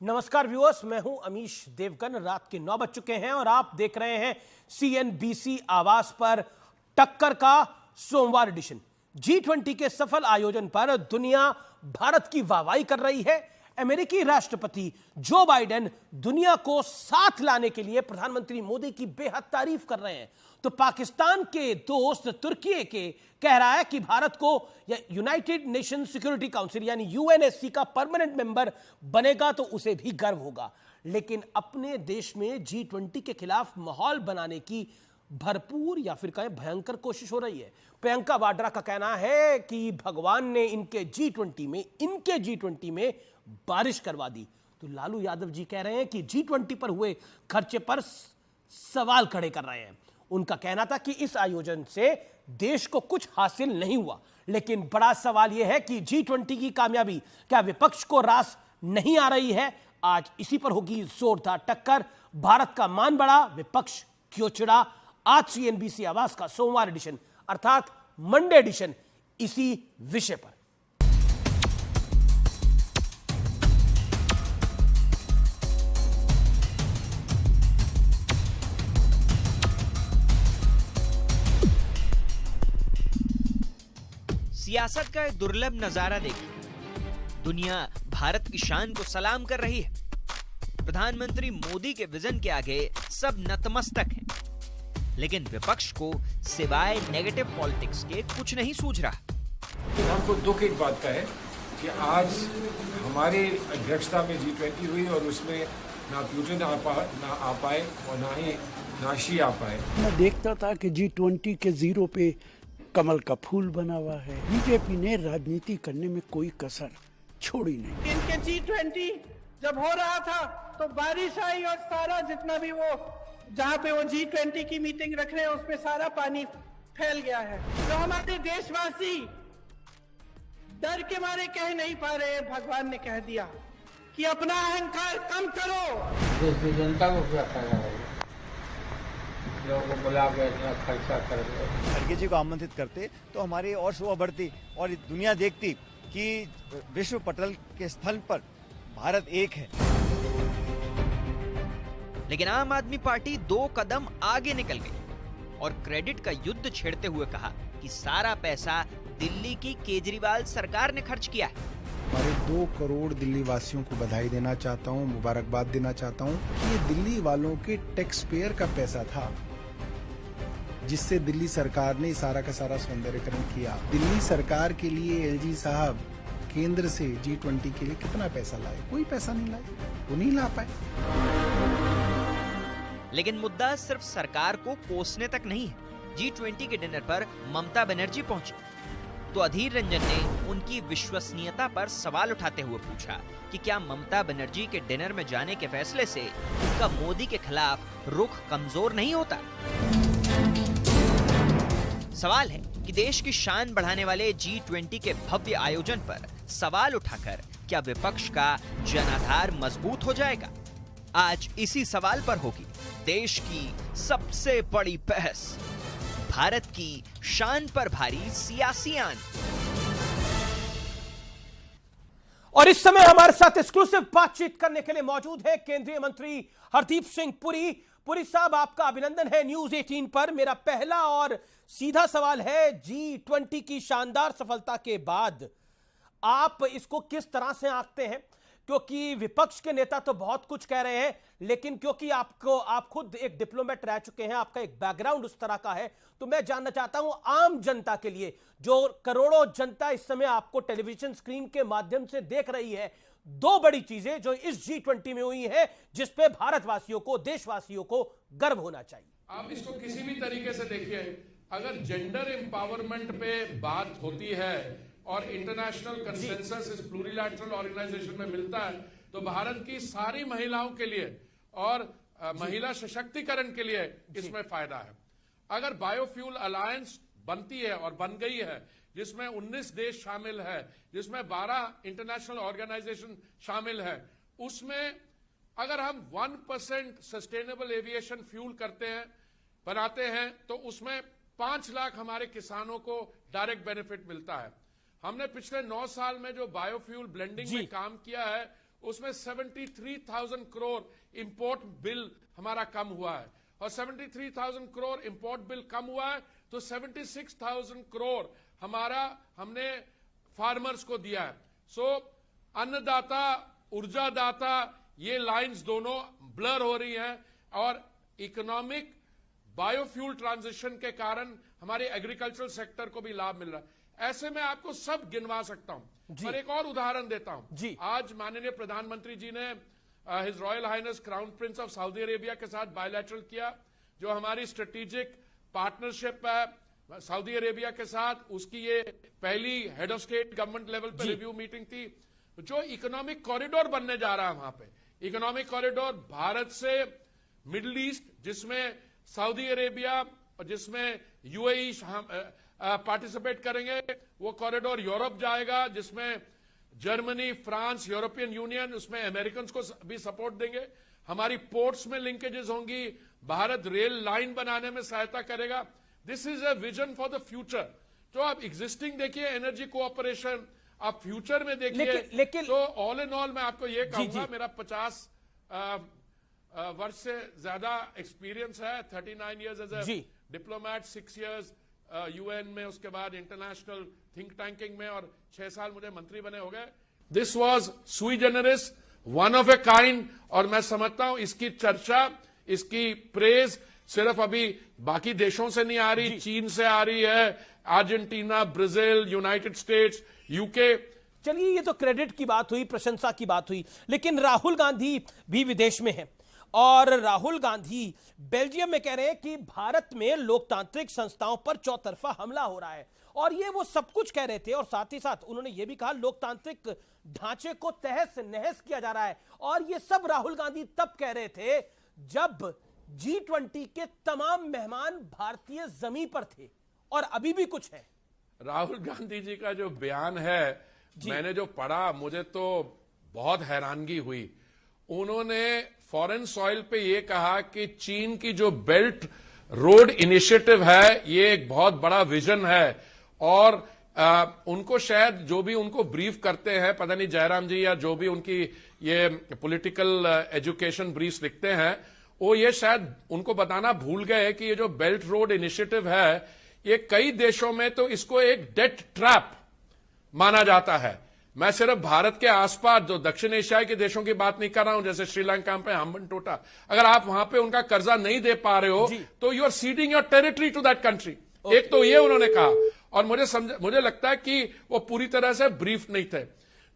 नमस्कार व्यूअर्स, मैं हूं अमीश देवगन। रात के 9 बज चुके हैं और आप देख रहे हैं CNBC आवाज पर टक्कर का सोमवार एडिशन। G20 के सफल आयोजन पर दुनिया भारत की वाहवाही कर रही है। अमेरिकी राष्ट्रपति जो बाइडेन दुनिया को साथ लाने के लिए प्रधानमंत्री मोदी की बेहद तारीफ कर रहे हैं, तो पाकिस्तान के दोस्त तुर्की के कह रहा है कि भारत को यूनाइटेड नेशन सिक्योरिटी काउंसिल यानी UNSC का परमानेंट मेंबर बनेगा तो उसे भी गर्व होगा। लेकिन अपने देश में G20 के खिलाफ माहौल बनाने की भरपूर या फिर कहें भयंकर कोशिश हो रही है। प्रियंका वाड्रा का कहना है कि भगवान ने इनके G20 में बारिश करवा दी। तो लालू यादव जी कह रहे हैं कि G20 पर हुए खर्चे पर सवाल खड़े कर रहे हैं। उनका कहना था कि इस आयोजन से देश को कुछ हासिल नहीं हुआ, लेकिन बड़ा सवाल यह है कि G20 की कामयाबी क्या विपक्ष को रास नहीं आ रही है? आज इसी पर होगी जोरदार टक्कर। भारत का मान बढ़ा, विपक्ष क्यों चिढ़ा? आज CNBC आवाज का सोमवार एडिशन अर्थात मंडे एडिशन इसी विषय पर। सियासत का एक दुर्लभ नजारा देखिए। दुनिया भारत की शान को सलाम कर रही है। प्रधानमंत्री मोदी के विजन के आगे सब नतमस्तक हैं, लेकिन विपक्ष को सिवाय नेगेटिव पॉलिटिक्स के कुछ नहीं सूझ रहा। हमको दुख एक बात का है कि आज हमारे अध्यक्षता में G20 हुई और उसमें ना पुतिन ना आ पाए और ना ही शी आ पाए। मैं देखता था कि G20 के जीरो पे कमल का फूल बना हुआ है। बीजेपी ने राजनीति करने में कोई कसर छोड़ी नहीं। इनके G20 जब हो रहा था तो बारिश आई और सारा जितना भी वो जहाँ पे वो G20 की मीटिंग रख रहे हैं उसमें सारा पानी फैल गया है। तो हमारे देशवासी डर के मारे कह नहीं पा रहे हैं। भगवान ने कह दिया कि अपना अहंकार कम करो। देश की जनता को क्या फायदा है? लोगों को बुला के इतना खर्चा कर रहे। खड़गे जी को आमंत्रित करते तो हमारी और शोभा बढ़ती और दुनिया देखती कि विश्व पटल के स्थल पर भारत एक है। लेकिन आम आदमी पार्टी 2 कदम आगे निकल गई और क्रेडिट का युद्ध छेड़ते हुए कहा कि सारा पैसा दिल्ली की केजरीवाल सरकार ने खर्च किया है। हमारे 2 करोड़ दिल्ली वासियों को बधाई देना चाहता हूं, मुबारकबाद देना चाहता हूं कि ये दिल्ली वालों के टैक्स पेयर का पैसा था, जिससे दिल्ली सरकार ने सारा का सारा सौंदर्यीकरण किया। दिल्ली सरकार के लिए LG साहब केंद्र से G20 के लिए कितना पैसा लाए? कोई पैसा नहीं लाए, वो नहीं ला पाए। लेकिन मुद्दा सिर्फ सरकार को कोसने तक नहीं है। G20 के डिनर पर ममता बनर्जी पहुंची तो अधीर रंजन ने उनकी विश्वसनीयता पर सवाल उठाते हुए पूछा कि क्या ममता बनर्जी के डिनर में जाने के फैसले से उनका मोदी के खिलाफ रुख कमजोर नहीं होता? सवाल है कि देश की शान बढ़ाने वाले G20 के भव्य आयोजन पर सवाल उठाकर क्या विपक्ष का जनाधार मजबूत हो जाएगा? आज इसी सवाल पर होगी देश की सबसे बड़ी बहस, भारत की शान पर भारी सियासी आन। और इस समय हमारे साथ एक्सक्लूसिव बातचीत करने के लिए मौजूद है केंद्रीय मंत्री हरदीप सिंह पुरी। पुरी साहब, आपका अभिनंदन है न्यूज 18 पर। मेरा पहला और सीधा सवाल है, G20 की शानदार सफलता के बाद आप इसको किस तरह से आंकते हैं? क्योंकि विपक्ष के नेता तो बहुत कुछ कह रहे हैं, लेकिन क्योंकि आप खुद एक डिप्लोमेट रह चुके हैं, आपका एक बैकग्राउंड उस तरह का है, तो मैं जानना चाहता हूं आम जनता के लिए, जो करोड़ों जनता इस समय आपको टेलीविजन स्क्रीन के माध्यम से देख रही है, 2 बड़ी चीजें जो इस G20 में हुई है जिस पे भारतवासियों को, देशवासियों को गर्व होना चाहिए। आप इसको किसी भी तरीके से देखिए, अगर जेंडर एम्पावरमेंट पे बात होती है और इंटरनेशनल कंसेंसस इस प्लूरिलैटरल ऑर्गेनाइजेशन में मिलता है, तो भारत की सारी महिलाओं के लिए और महिला सशक्तिकरण के लिए इसमें फायदा है। अगर बायोफ्यूल अलायंस बनती है और बन गई है, जिसमें 19 देश शामिल है, जिसमें 12 इंटरनेशनल ऑर्गेनाइजेशन शामिल है, उसमें अगर हम 1% सस्टेनेबल एविएशन फ्यूल बनाते हैं, तो उसमें 5 लाख हमारे किसानों को डायरेक्ट बेनिफिट मिलता है। हमने पिछले 9 साल में जो बायोफ्यूल ब्लेंडिंग में काम किया है, उसमें 73,000 करोड़ इंपोर्ट बिल हमारा कम हुआ है, और 73,000 करोड़ इंपोर्ट बिल कम हुआ है तो 76,000 करोड़ हमने फार्मर्स को दिया है। सो अन्नदाता, ऊर्जादाता, ये लाइंस दोनों ब्लर हो रही हैं, और इकोनॉमिक बायोफ्यूल ट्रांजिशन के कारण हमारे एग्रीकल्चरल सेक्टर को भी लाभ मिल रहा है। ऐसे में आपको सब गिनवा सकता हूं, पर एक और उदाहरण देता हूं। आज माननीय प्रधानमंत्री जी ने his royal highness crown prince of Saudi Arabia के साथ बायलैटरल किया, जो हमारी स्ट्रेटेजिक पार्टनरशिप है सऊदी अरेबिया के साथ। उसकी ये पहली head of state government level पर रिव्यू मीटिंग थी। जो इकोनॉमिक कॉरिडोर बनने जा रहा है वहां पे, इकोनॉमिक कॉरिडोर भारत से मिडिल ईस्ट, जिसमें सऊदी अरेबिया और जिसमें यूएई पार्टिसिपेट करेंगे, वो कॉरिडोर यूरोप जाएगा, जिसमें जर्मनी, फ्रांस, यूरोपियन यूनियन, उसमें अमेरिकन को भी सपोर्ट देंगे। हमारी पोर्ट्स में लिंकेजेस होंगी, भारत रेल लाइन बनाने में सहायता करेगा। This is a vision for the future. तो आप एग्जिस्टिंग देखिए एनर्जी कोऑपरेशन, आप फ्यूचर में देखिए। तो ऑल इन ऑल मैं आपको ये कहूंगा, मेरा 50 वर्ष से ज्यादा एक्सपीरियंस है, 39 years as a diplomat, 6 years UN में, उसके बाद इंटरनेशनल थिंक टैंकिंग में, और 6 साल मुझे मंत्री बने हो गए। दिस वॉज सुई जेनरिस, वन ऑफ ए काइंड, और मैं समझता हूं इसकी चर्चा, इसकी प्रेज सिर्फ अभी बाकी देशों से नहीं आ रही, चीन से आ रही है, Argentina, Brazil, United states, UK. चलिए, ये तो क्रेडिट की बात हुई, प्रशंसा की बात हुई, लेकिन राहुल गांधी भी विदेश में है, और राहुल गांधी बेल्जियम में कह रहे हैं कि भारत में लोकतांत्रिक संस्थाओं पर चौतरफा हमला हो रहा है, और ये वो सब कुछ कह रहे थे। और साथ ही साथ उन्होंने ये भी कहा लोकतांत्रिक ढांचे को तहस नहस किया जा रहा है, और ये सब राहुल गांधी तब कह रहे थे जब G20 के तमाम मेहमान भारतीय जमीन पर थे, और अभी भी कुछ है। राहुल गांधी जी का जो बयान है, मैंने जो पढ़ा, मुझे तो बहुत हैरानगी हुई। उन्होंने फॉरेन सॉइल पे ये कहा कि चीन की जो बेल्ट रोड इनिशिएटिव है, ये एक बहुत बड़ा विजन है, और उनको शायद जो भी उनको ब्रीफ करते हैं, पता नहीं जयराम जी या जो भी उनकी ये पॉलिटिकल एजुकेशन ब्रीफ लिखते हैं, वो ये शायद उनको बताना भूल गए कि ये जो बेल्ट रोड इनिशिएटिव है, ये कई देशों में तो इसको एक डेट ट्रैप माना जाता है। मैं सिर्फ भारत के आसपास जो दक्षिण एशिया के देशों की बात नहीं कर रहा हूं, जैसे श्रीलंका पे हम्बन टोटा, अगर आप वहां पे उनका कर्जा नहीं दे पा रहे हो तो you are ceding your territory to that country. एक तो ये उन्होंने कहा, और मुझे लगता है कि वो पूरी तरह से ब्रीफ नहीं थे।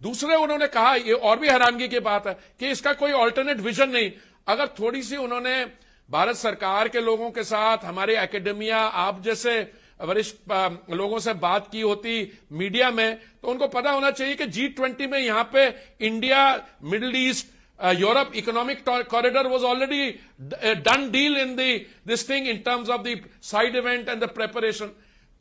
दूसरे उन्होंने कहा, ये और भी हैरानगी की बात है, कि इसका कोई ऑल्टरनेट विजन नहीं। अगर थोड़ी सी उन्होंने भारत सरकार के लोगों के साथ, हमारे एकेडमिया, आप जैसे वरिष्ठ लोगों से बात की होती मीडिया में, तो उनको पता होना चाहिए कि G20 में यहां पे India, middle east, Europe economic corridor was already done deal in this thing in terms of the side event and the preparation.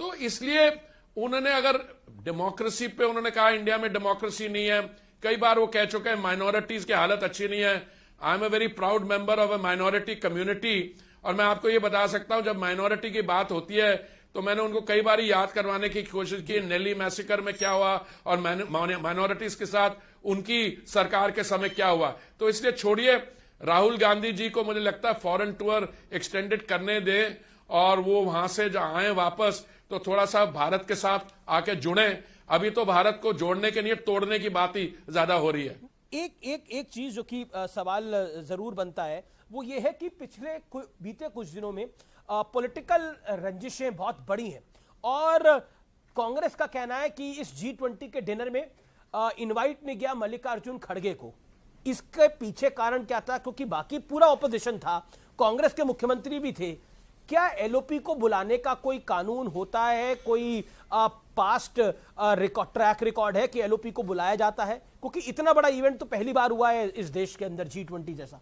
तो इसलिए उन्होंने, अगर डेमोक्रेसी पे उन्होंने कहा इंडिया में डेमोक्रेसी नहीं है, कई बार वो कह चुके हैं माइनॉरिटीज की हालत अच्छी नहीं है। I am a very proud member of a minority community, और मैं आपको ये बता सकता हूं, जब माइनॉरिटी की बात होती है तो मैंने उनको कई बार याद करवाने की कोशिश की, नेली मैसेकर में क्या हुआ और माइनॉरिटीज के साथ उनकी सरकार के समय क्या हुआ। तो इसलिए छोड़िए, राहुल गांधी जी को मुझे लगता है फॉरेन टूर एक्सटेंडेड करने दें, और वो वहां से जो आए वापस तो थोड़ा सा भारत के साथ आके जुड़े। अभी तो भारत को जोड़ने के लिए तोड़ने की बात ही ज्यादा हो रही है। एक चीज जो कि सवाल जरूर बनता है, वो ये है कि बीते कुछ दिनों में पॉलिटिकल रंजिशें बहुत बड़ी हैं, और कांग्रेस का कहना है कि इस G20 के डिनर में इनवाइट नहीं गया मल्लिकार्जुन खड़गे को। इसके पीछे कारण क्या था? क्योंकि बाकी पूरा ऑपोजिशन था, कांग्रेस के मुख्यमंत्री भी थे। क्या एलओपी को बुलाने का कोई कानून होता है, कोई पास्ट ट्रैक रिकॉर्ड है कि एलओपी को बुलाया जाता है? क्योंकि इतना बड़ा इवेंट तो पहली बार हुआ है इस देश के अंदर, G20 जैसा।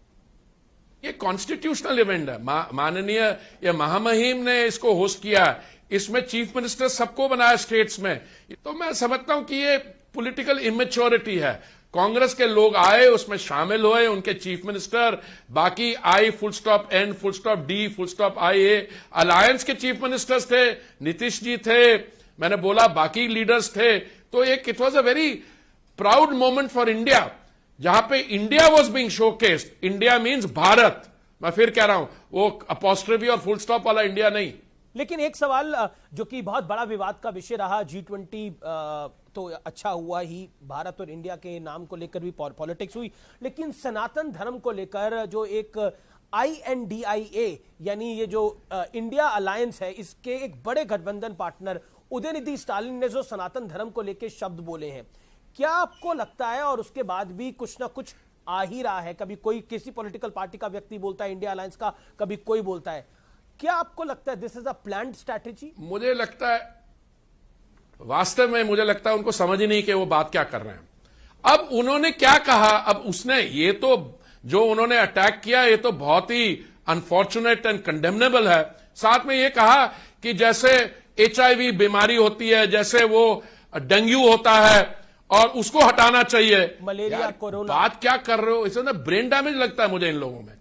ये कॉन्स्टिट्यूशनल इवेंट है, माननीय ये महामहिम ने इसको होस्ट किया, इसमें चीफ मिनिस्टर सबको बनाया स्टेट्स में। तो मैं समझता हूं कि ये पॉलिटिकल इमेच्योरिटी है। कांग्रेस के लोग आए, उसमें शामिल हुए, उनके चीफ मिनिस्टर, बाकी I full stop N full stop D full stop I A alliance के चीफ मिनिस्टर्स थे, नीतीश जी थे, मैंने बोला बाकी लीडर्स थे। तो एक it was a very proud moment for India, जहां पे India was being showcased, India means Bharat, मैं फिर कह रहा हूं, वो अपॉस्ट्रोफी और फुल स्टॉप वाला इंडिया नहीं। लेकिन एक सवाल जो कि बहुत बड़ा विवाद का विषय रहा, G20 तो अच्छा हुआ ही, भारत और इंडिया के नाम को लेकर भी पॉलिटिक्स हुई, लेकिन सनातन धर्म को लेकर जो एक INDIA यानी ये जो इंडिया अलायंस है, इसके एक बड़े गठबंधन पार्टनर उदयनिधि स्टालिन ने जो सनातन धर्म को लेकर शब्द बोले हैं, क्या आपको लगता है, और उसके बाद भी कुछ ना कुछ आ ही रहा है, कभी कोई किसी पॉलिटिकल पार्टी का व्यक्ति बोलता है इंडिया अलायंस का, कभी कोई बोलता है, क्या आपको लगता है this is a planned strategy? मुझे लगता है, वास्तव में मुझे लगता है उनको समझ ही नहीं कि वो बात क्या कर रहे हैं। अब उन्होंने क्या कहा, अब उसने ये तो जो उन्होंने अटैक किया ये तो बहुत ही अनफॉर्चुनेट एंड कंडेमनेबल है। साथ में ये कहा कि जैसे HIV बीमारी होती है, जैसे वो डेंगू होता है और उसको हटाना चाहिए, मलेरिया, कोरोना, बात क्या कर रहे हो? इसमें ब्रेन डैमेज लगता है मुझे इन लोगों में,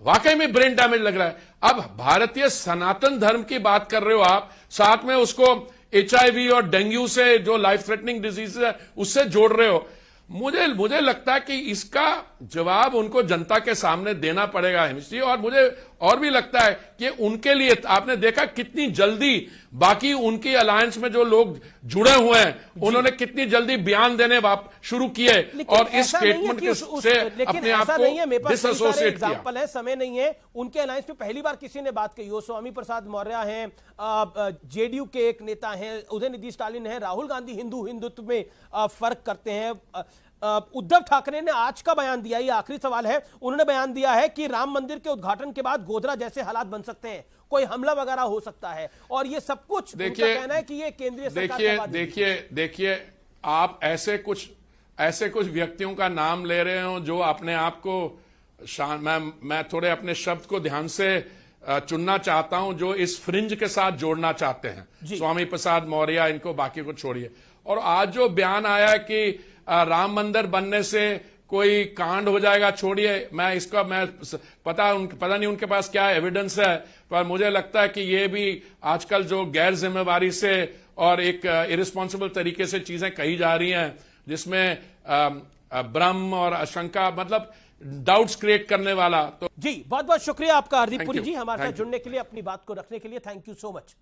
वाकई में ब्रेन डैमेज लग रहा है। अब भारतीय सनातन धर्म की बात कर रहे हो आप, साथ में उसको HIV और डेंगू से जो लाइफ थ्रेटनिंग डिजीज है उससे जोड़ रहे हो। मुझे लगता है कि इसका जवाब उनको जनता के सामने देना पड़ेगा हिमश्री, और मुझे और भी लगता है कि उनके लिए आपने देखा कितनी जल्दी बाकी उनकी अलायंस में जो लोग जुड़े हुए हैं उन्होंने कितनी जल्दी बयान देने शुरू किए और इस स्टेटमेंट से अपने आप को डिसएसोसिएट किया। एग्जांपल है, समय नहीं है, उनके अलायंस में पहली बार किसी ने बात कही हो, स्वामी प्रसाद मौर्य हैं, JDU के एक नेता हैं, उदयनिधि स्टालिन है, राहुल गांधी हिंदुत्व में फर्क करते हैं, उद्धव ठाकरे ने आज का बयान दिया, ये आखिरी सवाल है, उन्होंने बयान दिया है कि राम मंदिर के उद्घाटन के बाद गोधरा जैसे हालात बन सकते हैं, कोई हमला वगैरह हो सकता है, और ये सब कुछ उनका कहना है कि ये केंद्रीय सरकार देखिए आप ऐसे कुछ व्यक्तियों का नाम ले रहे हो जो अपने आप को मैं थोड़े अपने शब्द को ध्यान से चुनना चाहता हूं, जो इस फ्रिंज के साथ जोड़ना चाहते हैं, स्वामी प्रसाद मौर्य, इनको बाकी को छोड़िए। और आज जो बयान आया कि राम मंदिर बनने से कोई कांड हो जाएगा, छोड़िए, मैं पता नहीं उनके पास क्या एविडेंस है, पर मुझे लगता है कि ये भी आजकल जो गैर जिम्मेवारी से और एक इरिस्पॉन्सिबल तरीके से चीजें कही जा रही हैं, जिसमें भ्रम और आशंका, मतलब डाउट्स क्रिएट करने वाला। तो जी बहुत बहुत शुक्रिया आपका हरदीप पुरी जी, हमारे साथ जुड़ने के लिए, अपनी बात को रखने के लिए, थैंक यू सो मच।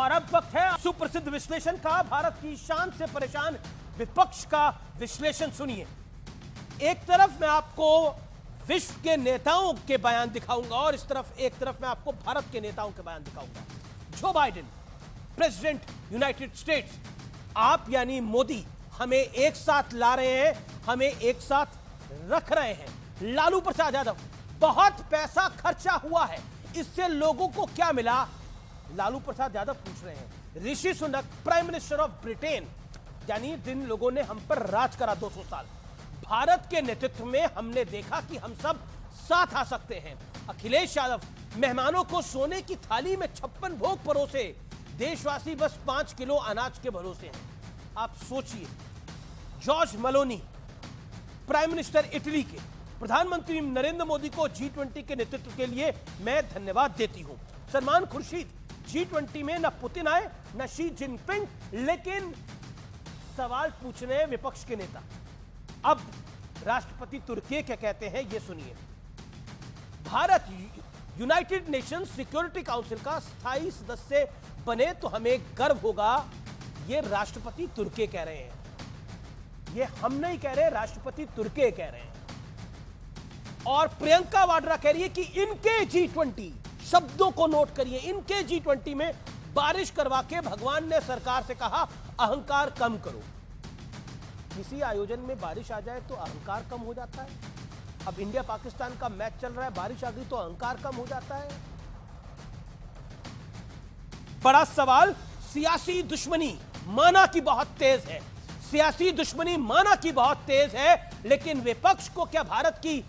और अब वक्त है सुप्रसिद्ध विश्लेषण का, भारत की शान से परेशान विपक्ष का विश्लेषण सुनिए। एक तरफ मैं आपको विश्व के नेताओं के बयान दिखाऊंगा और एक तरफ मैं आपको भारत के नेताओं के बयान दिखाऊंगा। Joe Biden, president United states, आप यानी मोदी हमें एक साथ ला रहे हैं, हमें एक साथ रख रहे हैं। लालू प्रसाद यादव, बहुत पैसा खर्चा हुआ है, इससे लोगों को क्या मिला? लालू प्रसाद यादव पूछ रहे हैं। Rishi Sunak, prime minister of Britain, यानी जिन लोगों ने हम पर राज करा 200 साल, भारत के नेतृत्व में हमने देखा कि हम सब साथ आ सकते हैं। अखिलेश यादव, मेहमानों को सोने की थाली में 56 भोग परोसे, देशवासी बस 5 किलो अनाज के भरोसे हैं। आप सोचिए। George Meloni, prime minister Italy के, प्रधानमंत्री नरेंद्र मोदी को G20 के नेतृत्व के लिए मैं धन्यवाद देती हूं। सलमान खुर्शीद, G20 में न पुतिन आए न शी जिनपिंग, लेकिन सवाल पूछ रहे हैं विपक्ष के नेता। अब राष्ट्रपति तुर्की क्या कहते हैं, ये सुनिए। Bharat United Nations security council का स्थायी सदस्य बने तो हमें गर्व होगा, ये राष्ट्रपति तुर्की कह रहे हैं। ये हम नहीं कह रहे, राष्ट्रपति तुर्की कह रहे हैं। और प्रियंका वाड्रा कह रही है कि इनके G20, शब्दों को नोट करिए, इनके G20 में बारिश करवा के भगवान ने सरकार से कहा अहंकार कम करो। किसी आयोजन में बारिश आ जाए तो अहंकार कम हो जाता है। अब इंडिया पाकिस्तान का मैच चल रहा है, बारिश आ गई तो अहंकार कम हो जाता है। बड़ा सवाल, सियासी दुश्मनी माना कि बहुत तेज है, सियासी दुश्मनी माना कि बहुत तेज है, लेकिन विपक्ष को क्या भारत की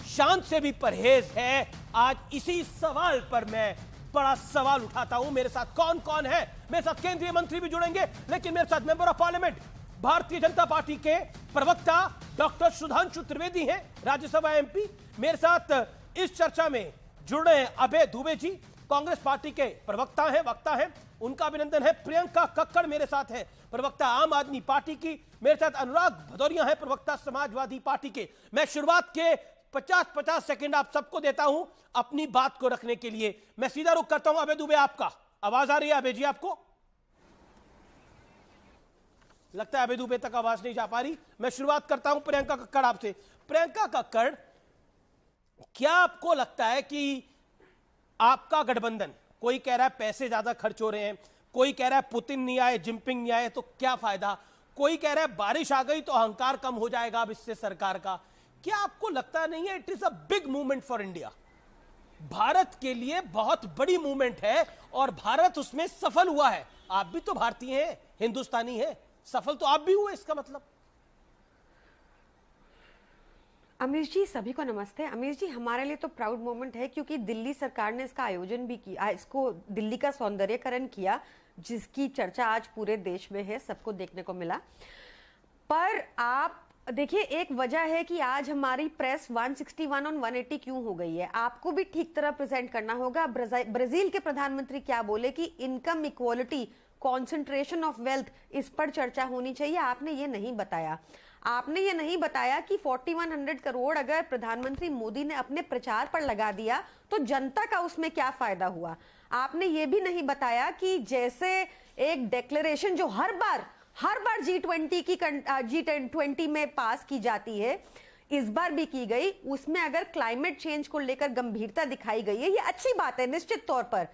शान से भी परहेज है? आज इसी सवाल पर मैं बड़ा सवाल उठाता हूं। मेरे साथ कौन कौन है? मेरे साथ केंद्रीय मंत्री भी जुड़ेंगे, लेकिन मेरे साथ member of parliament Bharatiya Janata party के प्रवक्ता डॉक्टर सुधांशु त्रिवेदी हैं, राज्यसभा MP। मेरे साथ इस चर्चा में जुड़ रहे हैं अभय दुबे जी, कांग्रेस पार्टी के प्रवक्ता हैं, वक्ता हैं, उनका अभिनंदन है। प्रियंका कक्कड़ मेरे साथ है, प्रवक्ता आम आदमी पार्टी की। मेरे साथ अनुराग भदौरिया है, प्रवक्ता समाजवादी पार्टी के। मैं शुरुआत के 50-50 सेकंड आप सबको देता हूं अपनी बात को रखने के लिए। मैं सीधा रुख करता हूं अभय दुबे, आपका आवाज आ रही है अभय जी? आपको लगता है अभय दुबे तक आवाज नहीं जा पा रही। मैं शुरुआत करता हूं प्रियंका कक्कड़ आपसे। प्रियंका कक्कड़, क्या आपको लगता है कि आपका गठबंधन, कोई कह रहा है पैसे ज्यादा खर्च हो रहे हैं, कोई कह रहा है पुतिन नहीं आए, जिनपिंग नहीं आए तो क्या फायदा, कोई कह रहा है बारिश आ गई तो अहंकार कम हो जाएगा अब इससे सरकार का, क्या आपको लगता नहीं है it is a big movement for India? Bharat के लिए बहुत बड़ी मूवमेंट है और भारत उसमें सफल हुआ है। आप भी तो भारतीय हैं, हिंदुस्तानी हैं, सफल तो आप भी हुए, इसका मतलब। अमीश जी, सभी को नमस्ते। अमीश जी, हमारे लिए तो प्राउड मोमेंट है क्योंकि दिल्ली सरकार ने इसका आयोजन भी किया, इसको दिल्ली का सौंदर्यकरण किया, जिसकी चर्चा आज पूरे देश में है, सबको देखने को मिला। पर आप देखिए, एक वजह है कि आज हमारी प्रेस 161 और 180 क्यों हो गई है। आपको भी ठीक तरह प्रेजेंट करना होगा। ब्राजील के प्रधानमंत्री क्या बोले कि income equality, concentration of wealth, इस पर चर्चा होनी चाहिए। आपने ये नहीं बताया। आपने ये नहीं बताया कि 4100 करोड़ अगर प्रधानमंत्री मोदी ने अपने प्रचार पर लगा दिया तो जनता का उसमें क्या फायदा हुआ। आपने ये भी नहीं बताया कि जैसे एक डिक्लेरेशन जो हर बार G20 में पास की जाती है, इस बार भी की गई, उसमें अगर क्लाइमेट चेंज को लेकर गंभीरता दिखाई गई है, ये अच्छी बात है निश्चित तौर पर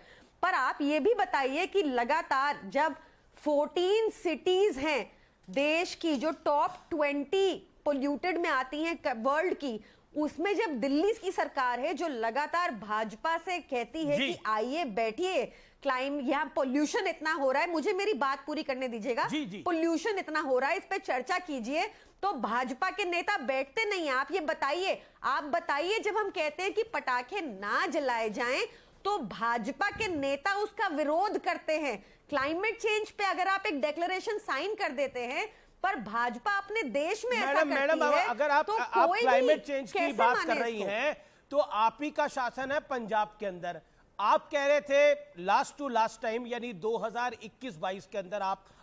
आप ये भी बताइए कि लगातार जब 14 सिटीज हैं देश की जो टॉप 20 पोल्यूटेड में आती हैं वर्ल्ड की, उसमें जब दिल्ली की सरकार है जो लगातार भाजपा से कहती है कि आइए बैठिए, यहाँ पोल्यूशन इतना हो रहा है, मुझे मेरी बात पूरी करने दीजिएगा, पोल्यूशन इतना हो रहा है, इस पे चर्चा कीजिए, तो भाजपा के नेता बैठते नहीं। आप ये बताइए जब हम कहते हैं कि पटाखे ना जलाए जाएं तो भाजपा के नेता उसका विरोध करते हैं। क्लाइमेट चेंज पे अगर आप एक डिक्लेरेशन साइन कर देते हैं पर भाजपा अपने देश में ऐसा करती है, अगर आप क्लाइमेट चेंज की बात कर रही हैं तो आप ही का शासन है पंजाब के अंदर। आप कह रहे थे लास्ट टू लास्ट टाइम यानी 2021-22 के अंदर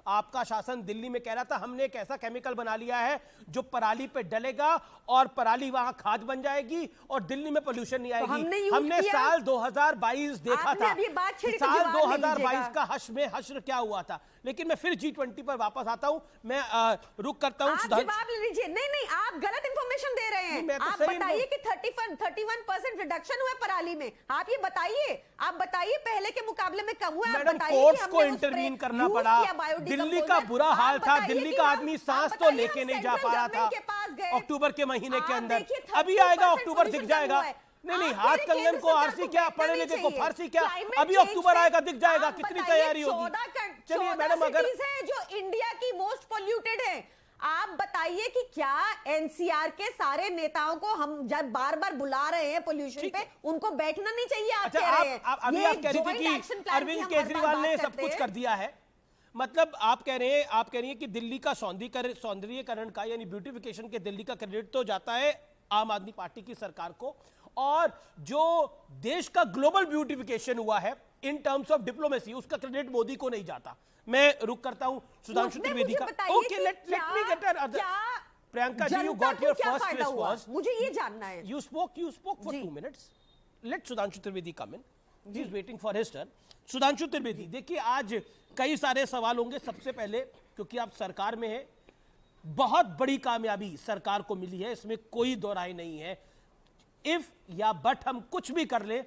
आपका शासन दिल्ली में कह रहा था हमने एक ऐसा केमिकल बना लिया है जो पराली पे डलेगा और पराली वहां खाद बन जाएगी और दिल्ली में पोल्यूशन नहीं आएगी। हमने साल 2022 देखा था, साल 2022 का हश्र क्या हुआ था। लेकिन मैं फिर G20 पर वापस आता हूं, मैं रुक करता हूं। जवाब ले लीजिए। नहीं, आप गलत इंफॉर्मेशन दे रहे हैं। आप बताइए कि 31% रिडक्शन हुआ पराली में, आप ये बताइए। आप बताइए पहले के मुकाबले में कम हुआ। मैडम, कोर्ट्स को इंटरवीन करना पड़ा, दिल्ली का बुरा हाल था, दिल्ली का आदमी सांस तो लेके नहीं जा पा रहा था अक्टूबर के महीने के अंदर। अभी आएगा अक्टूबर, दिख जाएगा। नहीं, हाथ कंगन को आरसी क्या, पढ़े लिखे को फारसी क्या, अभी अक्टूबर आएगा, दिख जाएगा कितनी तैयारी होगी। चलिए मैडम, अगर जो इंडिया की मोस्ट पोल्यूटेड है, आप बताइए कि क्या एनसीआर के सारे नेताओं को हम जब बार बार बुला रहे हैं पोल्यूशन पे, उनको बैठना नहीं चाहिए? आप कह रहे हैं अभी आप कह रही थी कि अरविंद केजरीवाल ने सब कुछ कर दिया है। मतलब आप कह रही हैं कि दिल्ली का सौंदर्यीकरण का यानी ब्यूटिफिकेशन के दिल्ली का क्रेडिट तो जाता है आम आदमी पार्टी की सरकार को, और जो देश का ग्लोबल ब्यूटिफिकेशन हुआ है इन टर्म्स ऑफ डिप्लोमेसी, उसका क्रेडिट मोदी को नहीं जाता। मैं रुक करता हूं सुधांशु त्रिवेदी का। Okay, let me get Priyanka ji, you got your first response. मुझे ये जानना है। You spoke for 2 minutes. Let Sudhanshu Trivedi come in, he is waiting for his turn. Sudhanshu Trivedi, देखिए आज कई सारे सवाल होंगे। सबसे पहले क्योंकि आप सरकार में हैं, बहुत बड़ी कामयाबी सरकार को मिली है, इसमें कोई दो राय नहीं है। इफ या बट हम कुछ भी कर ले,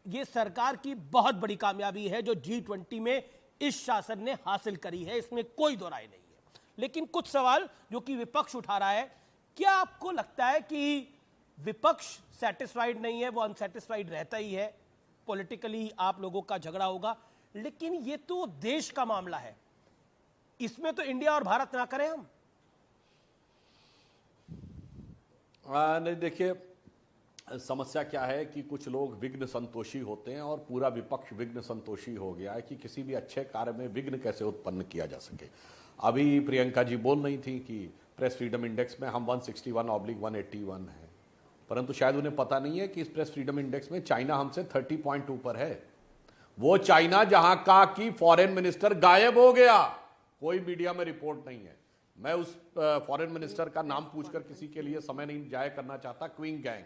ये सरकार की बहुत बड़ी कामयाबी है जो G20 में इस शासन ने हासिल करी है, इसमें कोई दो राय नहीं है। लेकिन कुछ सवाल जो कि विपक्ष उठा रहा है, क्या आपको लगता है कि विपक्ष सेटिस्फाइड नहीं है? वो अनसेटिस्फाइड रहता ही है, पॉलिटिकली आप लोगों का झगड़ा होगा, लेकिन ये तो देश का मामला है, इसमें तो इंडिया और भारत ना करें हम। नहीं, देखिए समस्या क्या है कि कुछ लोग विघ्न संतोषी होते हैं और पूरा विपक्ष विघ्न संतोषी हो गया है कि किसी भी अच्छे कार्य में विघ्न कैसे उत्पन्न किया जा सके। अभी प्रियंका जी बोल रही थी कि प्रेस फ्रीडम इंडेक्स में हम 161/181 है, परंतु शायद उन्हें पता नहीं है कि इस प्रेस फ्रीडम इंडेक्स में चाइना हमसे 30.2 पर है। वो चाइना जहां का कि फॉरेन मिनिस्टर गायब हो गया, कोई मीडिया में रिपोर्ट नहीं है। मैं उस फॉरेन मिनिस्टर का नाम पूछकर किसी के लिए समय नहीं जाया करना चाहता। क्वीन गैंग,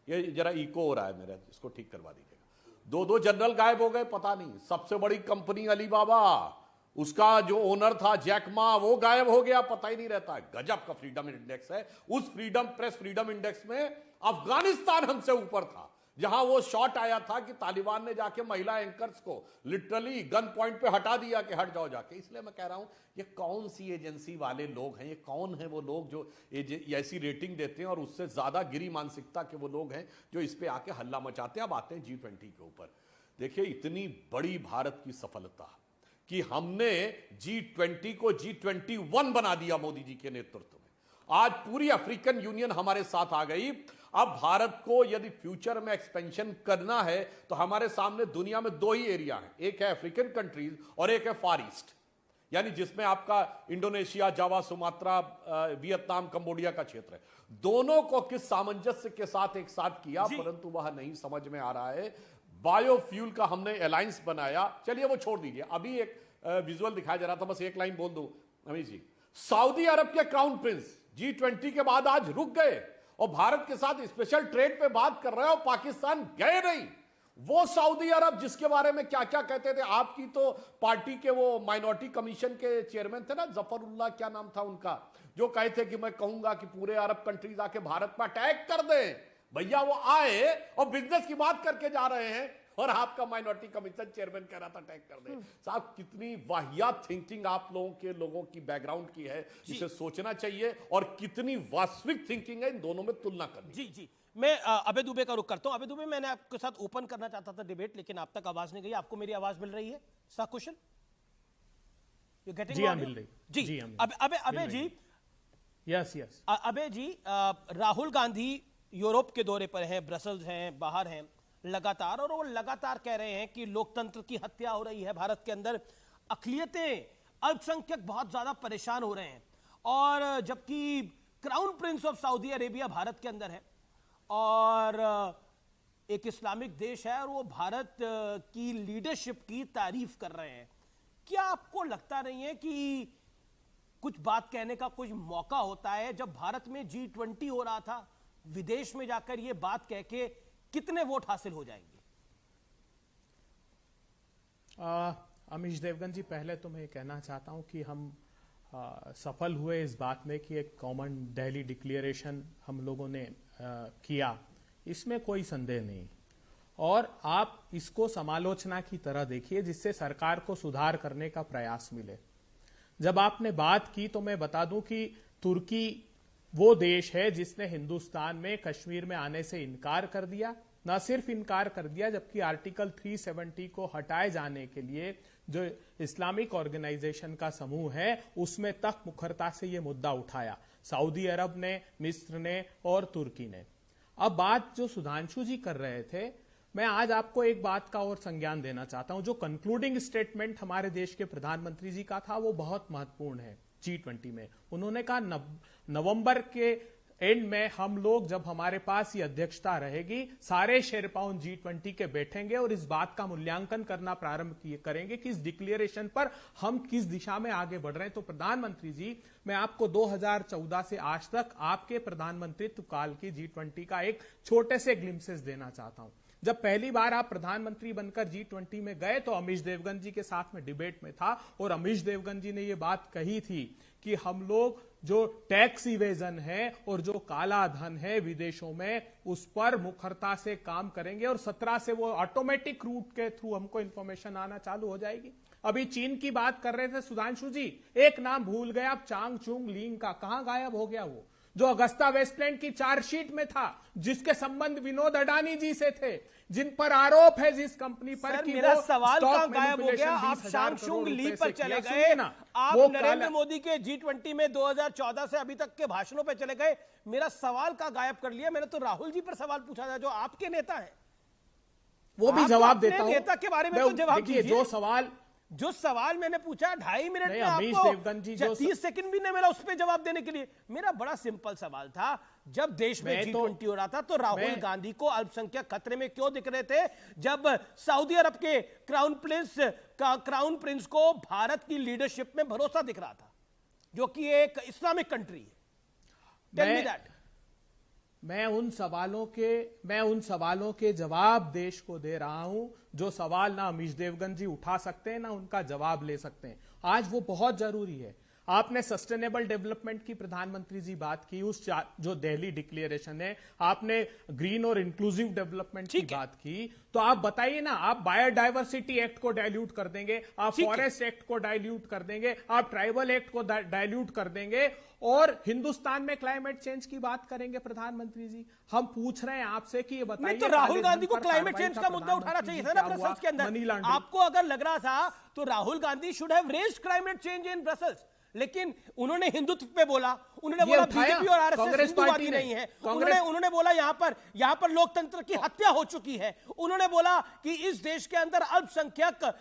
ये जरा इको हो रहा है मेरा, इसको ठीक करवा दीजिएगा। 2 जनरल गायब हो गए, पता नहीं। सबसे बड़ी कंपनी अलीबाबा, उसका जो ओनर था जैक मा, वो गायब हो गया, पता ही नहीं रहता। गजब का फ्रीडम इंडेक्स है। उस प्रेस फ्रीडम इंडेक्स में अफगानिस्तान हमसे ऊपर था, जहां वो शॉट आया था कि तालिबान ने जाके महिला एंकर्स को लिटरली गन पॉइंट पे हटा दिया कि हट जाओ जाके। इसलिए मैं कह रहा हूं, ये कौन सी एजेंसी वाले लोग हैं, ये कौन है वो लोग जो ऐसी रेटिंग देते हैं, और उससे ज्यादा गिरी मानसिकता के वो लोग हैं जो इस पे आके हल्ला मचाते हैं। अब आते हैं G20 के ऊपर। देखिए, इतनी बड़ी भारत की सफलता कि हमने G20 को G21 बना दिया मोदी जी के नेतृत्व में। आज पूरी अफ्रीकन यूनियन हमारे साथ आ गई। अब भारत को यदि फ्यूचर में एक्सपेंशन करना है तो हमारे सामने दुनिया में 2 ही एरिया हैं, एक है अफ्रीकन कंट्रीज और एक है फार ईस्ट, यानी जिसमें आपका इंडोनेशिया, जावा, सुमात्रा, वियतनाम, कंबोडिया का क्षेत्र है। दोनों को किस सामंजस्य के साथ एक साथ किया, परंतु वह नहीं समझ में आ रहा है। बायोफ्यूल का हमने अलायंस बनाया, चलिए वो छोड़ दीजिए। अभी एक विजुअल दिखाया जा रहा था, बस एक लाइन बोल दूं अमित जी। सऊदी अरब के क्राउन प्रिंस G20 के बाद आज रुक गए और भारत के साथ स्पेशल ट्रेड पे बात कर रहे हो, पाकिस्तान गए नहीं। वो सऊदी अरब जिसके बारे में क्या क्या कहते थे, आपकी तो पार्टी के वो माइनॉरिटी कमीशन के चेयरमैन थे ना, जफरुल्लाह क्या नाम था उनका, जो कहे थे कि मैं कहूंगा कि पूरे अरब कंट्रीज आके भारत पर अटैक कर दें। भैया वो आए और बिजनेस की बात करके जा रहे हैं, और आपका माइनॉरिटी कमीशन चेयरमैन कह रहा था अटैक कर दे। साहब, कितनी वाहियात थिंकिंग आप लोगों की बैकग्राउंड की है, जिसे सोचना चाहिए, और कितनी वास्तविक थिंकिंग है, इन दोनों में तुलना करनी। जी मैं अभय दुबे का रुख करता हूं। अभय दुबे, मैंने आपके साथ ओपन करना चाहता था डिबेट, लेकिन आप तक आवाज नहीं गई। आपको मेरी आवाज मिल रही है सकुशल? You getting? जी मिल रही जी। अभय जी, यस अभय जी, राहुल गांधी यूरोप के दौरे पर हैं, ब्रसल्स हैं, बाहर हैं लगातार, और वो लगातार कह रहे हैं कि लोकतंत्र की हत्या हो रही है भारत के अंदर, अक़लियतें, अल्पसंख्यक बहुत ज्यादा परेशान हो रहे हैं। और जबकि crown prince of Saudi Arabia Bharat के अंदर है और एक इस्लामिक देश है, और वो भारत की लीडरशिप की तारीफ कर रहे हैं। क्या आपको लगता नहीं है कि कुछ बात कहने का कुछ मौका होता है? जब भारत में G20 हो रहा था, विदेश में जाकर ये बात कह के कितने वोट हासिल हो जाएंगे? अमीश देवगन जी, पहले तो मैं कहना चाहता हूं कि हम सफल हुए इस बात में कि एक कॉमन दिल्ली डिक्लेरेशन हम लोगों ने किया, इसमें कोई संदेह नहीं। और आप इसको समालोचना की तरह देखिए, जिससे सरकार को सुधार करने का प्रयास मिले। जब आपने बात की तो मैं बता दूं कि तुर्की वो देश है जिसने हिंदुस्तान में कश्मीर में आने से इनकार कर दिया। न सिर्फ इनकार कर दिया, जबकि आर्टिकल 370 को हटाए जाने के लिए जो इस्लामिक ऑर्गेनाइजेशन का समूह है, उसमें तक मुखरता से यह मुद्दा उठाया, सऊदी अरब ने, मिस्र ने और तुर्की ने। अब बात जो सुधांशु जी कर रहे थे, मैं आज आपको एक बात का और संज्ञान देना चाहता हूं। जो कंक्लूडिंग स्टेटमेंट हमारे देश के प्रधानमंत्री जी का था, वो बहुत महत्वपूर्ण है। G20 में उन्होंने कहा नवंबर के एंड में हम लोग, जब हमारे पास ये अध्यक्षता रहेगी, सारे शेरपाउन G20 के बैठेंगे और इस बात का मूल्यांकन करना प्रारंभ करेंगे कि इस डिक्लेरेशन पर हम किस दिशा में आगे बढ़ रहे हैं। तो प्रधानमंत्री जी, मैं आपको 2014 से आज तक आपके प्रधानमंत्रित्व काल की G20 का एक छोटे से ग्लिम्सेस देना चाहता हूं। जब पहली बार आप प्रधानमंत्री बनकर G20 में गए तो अमीश देवगन जी के साथ में डिबेट में था, और अमीश देवगन जी ने यह बात कही थी कि हम लोग जो टैक्स इवेजन है और जो काला धन है विदेशों में, उस पर मुखरता से काम करेंगे, और 17 से वो ऑटोमेटिक रूट के थ्रू हमको इंफॉर्मेशन आना चालू हो जाएगी। अभी चीन की बात कर रहे थे सुधांशु जी, एक नाम भूल गए आप, चांग चुंग लींग का। कहां गायब हो गया वो, जो अगस्ता वेस्टलैंड की चार्जशीट में था, जिसके संबंध विनोद अडानी जी से थे, जिन पर आरोप है जिस कंपनी पर कि मेरा सवाल कहां गायब हो गया? आप शैमसुंग ली पर चले गए, आप नरेंद्र मोदी के G20 में 2014 से अभी तक के भाषणों पे चले गए। मेरा सवाल का गायब कर लिया। मैंने तो राहुल जी पर सवाल पूछा था, जो आपके नेता हैं। वो भी जवाब देता हूं। नेता के बारे में तो जवाब दीजिए। जो सवाल मैंने पूछा 2.5 मिनट में अमीश आपको देवगन जी 30 सेकंड भी नहीं मिला उस पर जवाब देने के लिए। मेरा बड़ा सिंपल सवाल था, जब देश में G20 हो रहा था तो राहुल गांधी को अल्पसंख्यक खतरे में क्यों दिख रहे थे, जब सऊदी अरब के क्राउन प्रिंस को भारत की लीडरशिप में भरोसा दिख रहा था, जो कि एक इस्लामिक कंट्री है? Tell me that. मैं उन सवालों के जवाब देश को दे रहा हूं जो सवाल ना अमीश देवगन जी उठा सकते हैं ना उनका जवाब ले सकते हैं। आज वो बहुत जरूरी है। आपने सस्टेनेबल डेवलपमेंट की प्रधानमंत्री जी बात की, उस जो दिल्ली डिक्लेरेशन है, आपने ग्रीन और इंक्लूसिव डेवलपमेंट की बात की, तो आप बताइए ना, आप बायोडायवर्सिटी एक्ट को डाइल्यूट कर देंगे, आप फॉरेस्ट एक्ट को डाइल्यूट कर देंगे, आप ट्राइबल एक्ट को डाइल्यूट कर देंगे और हिंदुस्तान में क्लाइमेट चेंज की बात करेंगे प्रधानमंत्री जी। हम पूछ रहे हैं आपसे कि ये बताइए, तो राहुल गांधी को क्लाइमेट चेंज का मुद्दा उठाना चाहिए था ना ब्रसेल्स के अंदर। आपको अगर लग रहा था तो Rahul Gandhi should have raised climate change in Brussels, लेकिन उन्होंने हिंदुत्व पे बोला, उन्होंने बोला बीजेपी और आरएसएस हिंदुवादी नहीं है, उन्होंने बोला यहां पर लोकतंत्र की हत्या हो चुकी है, उन्होंने बोला कि इस देश के अंदर अल्पसंख्यक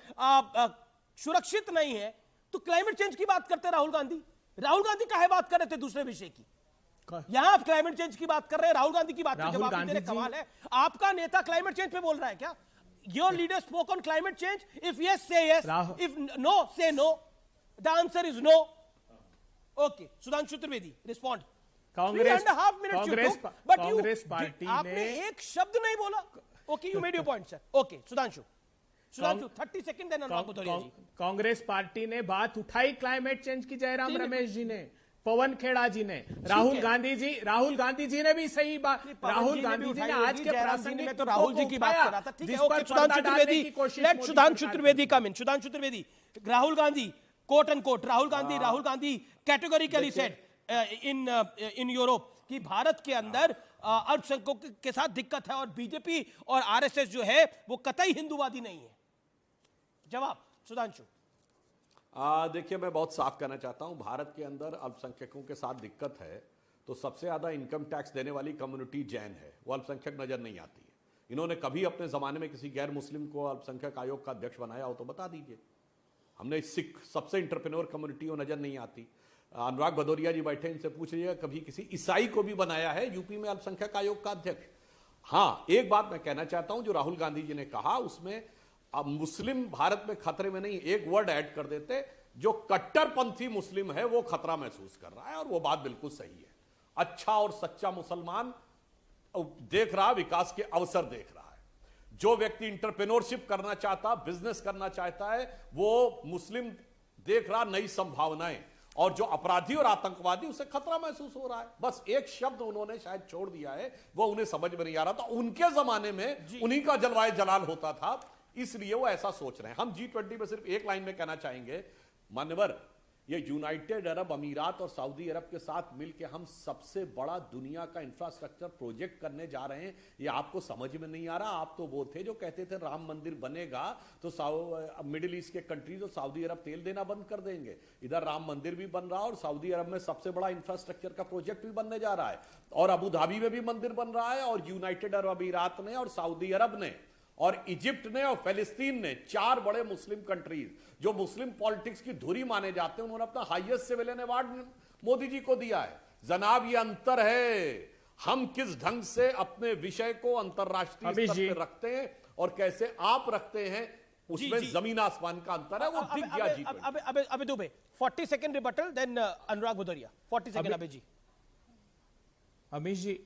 सुरक्षित नहीं है। तो क्लाइमेट चेंज की बात करते राहुल गांधी काहे बात कर रहे थे दूसरे विषय की? यहां आप क्लाइमेट चेंज की बात कर रहे हैं, राहुल गांधी की बात का जवाब नहीं दे रहे। कमाल है, आपका नेता क्लाइमेट चेंज पे बोल रहा है क्या? Your leader spoke on climate change, if yes say yes, if no say no, the answer is no. Okay, Sudhanshu Trivedi, respond. Congress party आपने एक शब्द नहीं बोला। Okay, you made your point, sir. Okay, Sudhanshu 30 second देना अनुराग भदौरिया जी। कांग्रेस पार्टी ने बात उठाई क्लाइमेट चेंज की, जयराम रमेश जी ने, पवन खेड़ा जी ने, राहुल गांधी जी ने भी सही बात, राहुल गांधी जी ने आज के प्रासंगिक में तो राहुल जी की बात कर रहा था। ठीक है, okay, Sudhanshu Trivedi come in. Sudhanshu Trivedi, Rahul Gandhi quote and quote, Rahul Gandhi categorically said in Europe कि भारत के अंदर अल्पसंख्यकों के साथ दिक्कत है और बीजेपी और आरएसएस जो है वो कतई हिंदूवादी नहीं है। जवाब सुधांशु। देखिए, मैं बहुत साफ कहना चाहता हूं, भारत के अंदर अल्पसंख्यकों के साथ दिक्कत है तो सबसे ज्यादा इनकम टैक्स देने वाली कम्युनिटी जैन है, वो अल्पसंख्यक नजर नहीं आती है। इन्होंने कभी अपने जमाने में किसी गैर मुस्लिम को अल्पसंख्यक आयोग का अध्यक्ष बनाया हो तो बता दीजिए। हमने सिख सबसे इंटरप्रेन्योर कम्युनिटी वो नजर नहीं आती। अनुराग भदौरिया जी बैठे, इनसे पूछ लीजिएगा कभी किसी ईसाई को भी बनाया है यूपी में अल्पसंख्यक आयोग का अध्यक्ष? हाँ, एक बात मैं कहना चाहता हूं, जो राहुल गांधी जी ने कहा उसमें अब मुस्लिम भारत में खतरे में नहीं, एक वर्ड ऐड कर देते, जो कट्टरपंथी मुस्लिम है वो खतरा महसूस कर रहा है, और वो बात बिल्कुल सही है। अच्छा और सच्चा मुसलमान देख रहा, विकास के अवसर देख रहा है। जो व्यक्ति इंटरप्रेन्योरशिप करना चाहता, बिजनेस करना चाहता है, वो मुस्लिम देख रहा नई संभावनाएं, और जो अपराधी और आतंकवादी उसे खतरा महसूस हो रहा है। बस एक शब्द उन्होंने शायद छोड़ दिया है, वो उन्हें समझ में नहीं आ रहा था। उनके जमाने में उन्हीं का जलवाए जलाल होता था, इसलिए वो ऐसा सोच रहे हैं। हम G20 में सिर्फ एक लाइन में कहना चाहेंगे, मान्यवर, ये यूनाइटेड अरब अमीरात और सऊदी अरब के साथ मिलकर हम सबसे बड़ा दुनिया का इंफ्रास्ट्रक्चर प्रोजेक्ट करने जा रहे हैं। ये आपको समझ में नहीं आ रहा? आप तो वो थे जो कहते थे राम मंदिर बनेगा तो मिडिल ईस्ट के कंट्रीज और सऊदी अरब तेल देना बंद कर देंगे। इधर राम मंदिर भी बन रहा है और सऊदी अरब में सबसे बड़ा इंफ्रास्ट्रक्चर का प्रोजेक्ट भी बनने जा रहा है, और अबू धाबी में भी मंदिर बन रहा है, और यूनाइटेड अरब अमीरात ने और सऊदी अरब ने और इजिप्ट ने और फिलिस्तीन ने, 4 बड़े मुस्लिम कंट्रीज जो मुस्लिम पॉलिटिक्स की धुरी माने जाते हैं, उन्होंने अपना highest civilian award Modi ji को दिया है। जनाब, ये अंतर है, हम किस ढंग से अपने विषय को अंतरराष्ट्रीय स्तर पर रखते हैं और कैसे आप रखते हैं, उसमें जमीन आसमान का अंतर है। वो दिख गया जी। अबे दुबे 40 सेकंड रिबटल, देन अनुराग भदौरिया 40 सेकंड। अबे जी, अमीश जी,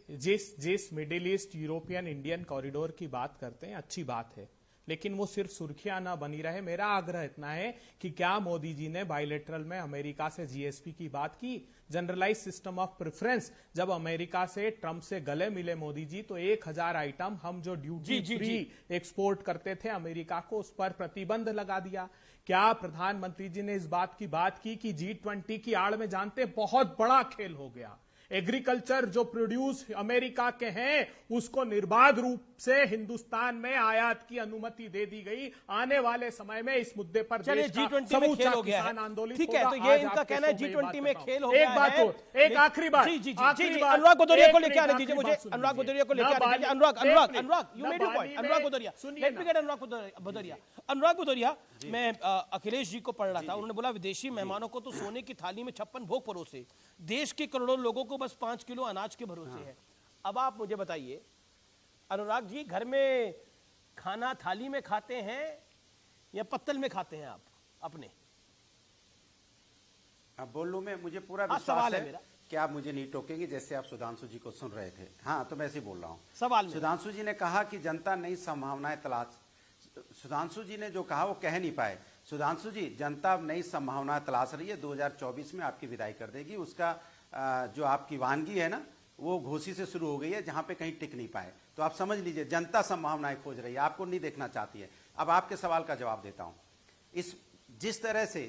जिस middle east European Indian corridor की बात करते हैं, अच्छी बात है, लेकिन वो सिर्फ सुर्खियां ना बनी रहे। मेरा आग्रह इतना है कि क्या मोदी जी ने बायलैटरल में अमेरिका से जीएसपी की बात की, जनरलाइज सिस्टम ऑफ प्रेफरेंस? जब अमेरिका से ट्रंप से गले मिले मोदी जी, तो 1000 आइटम हम जो ड्यूटी फ्री एक्सपोर्ट करते थे अमेरिका को, उस पर प्रतिबंध लगा दिया। क्या प्रधानमंत्री जी ने इस बात की कि G20 की आड़ में, जानते बहुत बड़ा खेल हो गया, एग्रीकल्चर जो प्रोड्यूस अमेरिका के हैं उसको निर्बाध रूप से हिंदुस्तान में आयात की अनुमति दे दी गई। आने वाले समय में इस मुद्दे पर चलिए G20 में खेल हो गया है, आंदोलन ठीक है, तो ये इनका कहना है G20 में खेल हो गया है। एक बात और, एक आखिरी बात, जी अनुराग भदौरिया को लेकर आने दीजिए मुझे, अनुराग भदौरिया को लेकर आने दीजिए। Anurag you made your point. Anurag Bhadauria, let me get Anurag Bhadauria. मैं अखिलेश जी को पढ़ रहा था, उन्होंने बोला विदेशी मेहमानों को तो सोने की थाली में 56 भोग परोसे, देश के करोड़ों लोगों को बस 5 किलो अनाज के भरोसे है। अब आप मुझे बताइए अनुराग जी, घर में खाना थाली में खाते हैं या पत्तल में खाते हैं आप अपने? अब बोलूं मैं, मुझे पूरा विश्वास है कि आप मुझे नहीं टोकेंगे, जैसे आप सुधांशु जी को सुन रहे थे। हाँ, तो मैं ऐसे बोल रहा हूँ। सवाल सुधांशु जी ने कहा कि जनता नई संभावनाएं तलाश, सुधांशु जी ने जो कहा वो कह नहीं पाए। सुधांशु जी, जनता नई संभावनाएं तलाश रही है, 2024 में आपकी विदाई कर देगी। उसका जो आपकी वानगी है ना, वो घोसी से शुरू हो गई है, जहां पे कहीं टिक नहीं पाए। तो आप समझ लीजिए, जनता संभावनाएं खोज रही है, आपको नहीं देखना चाहती है। अब आपके सवाल का जवाब देता हूं। जिस तरह से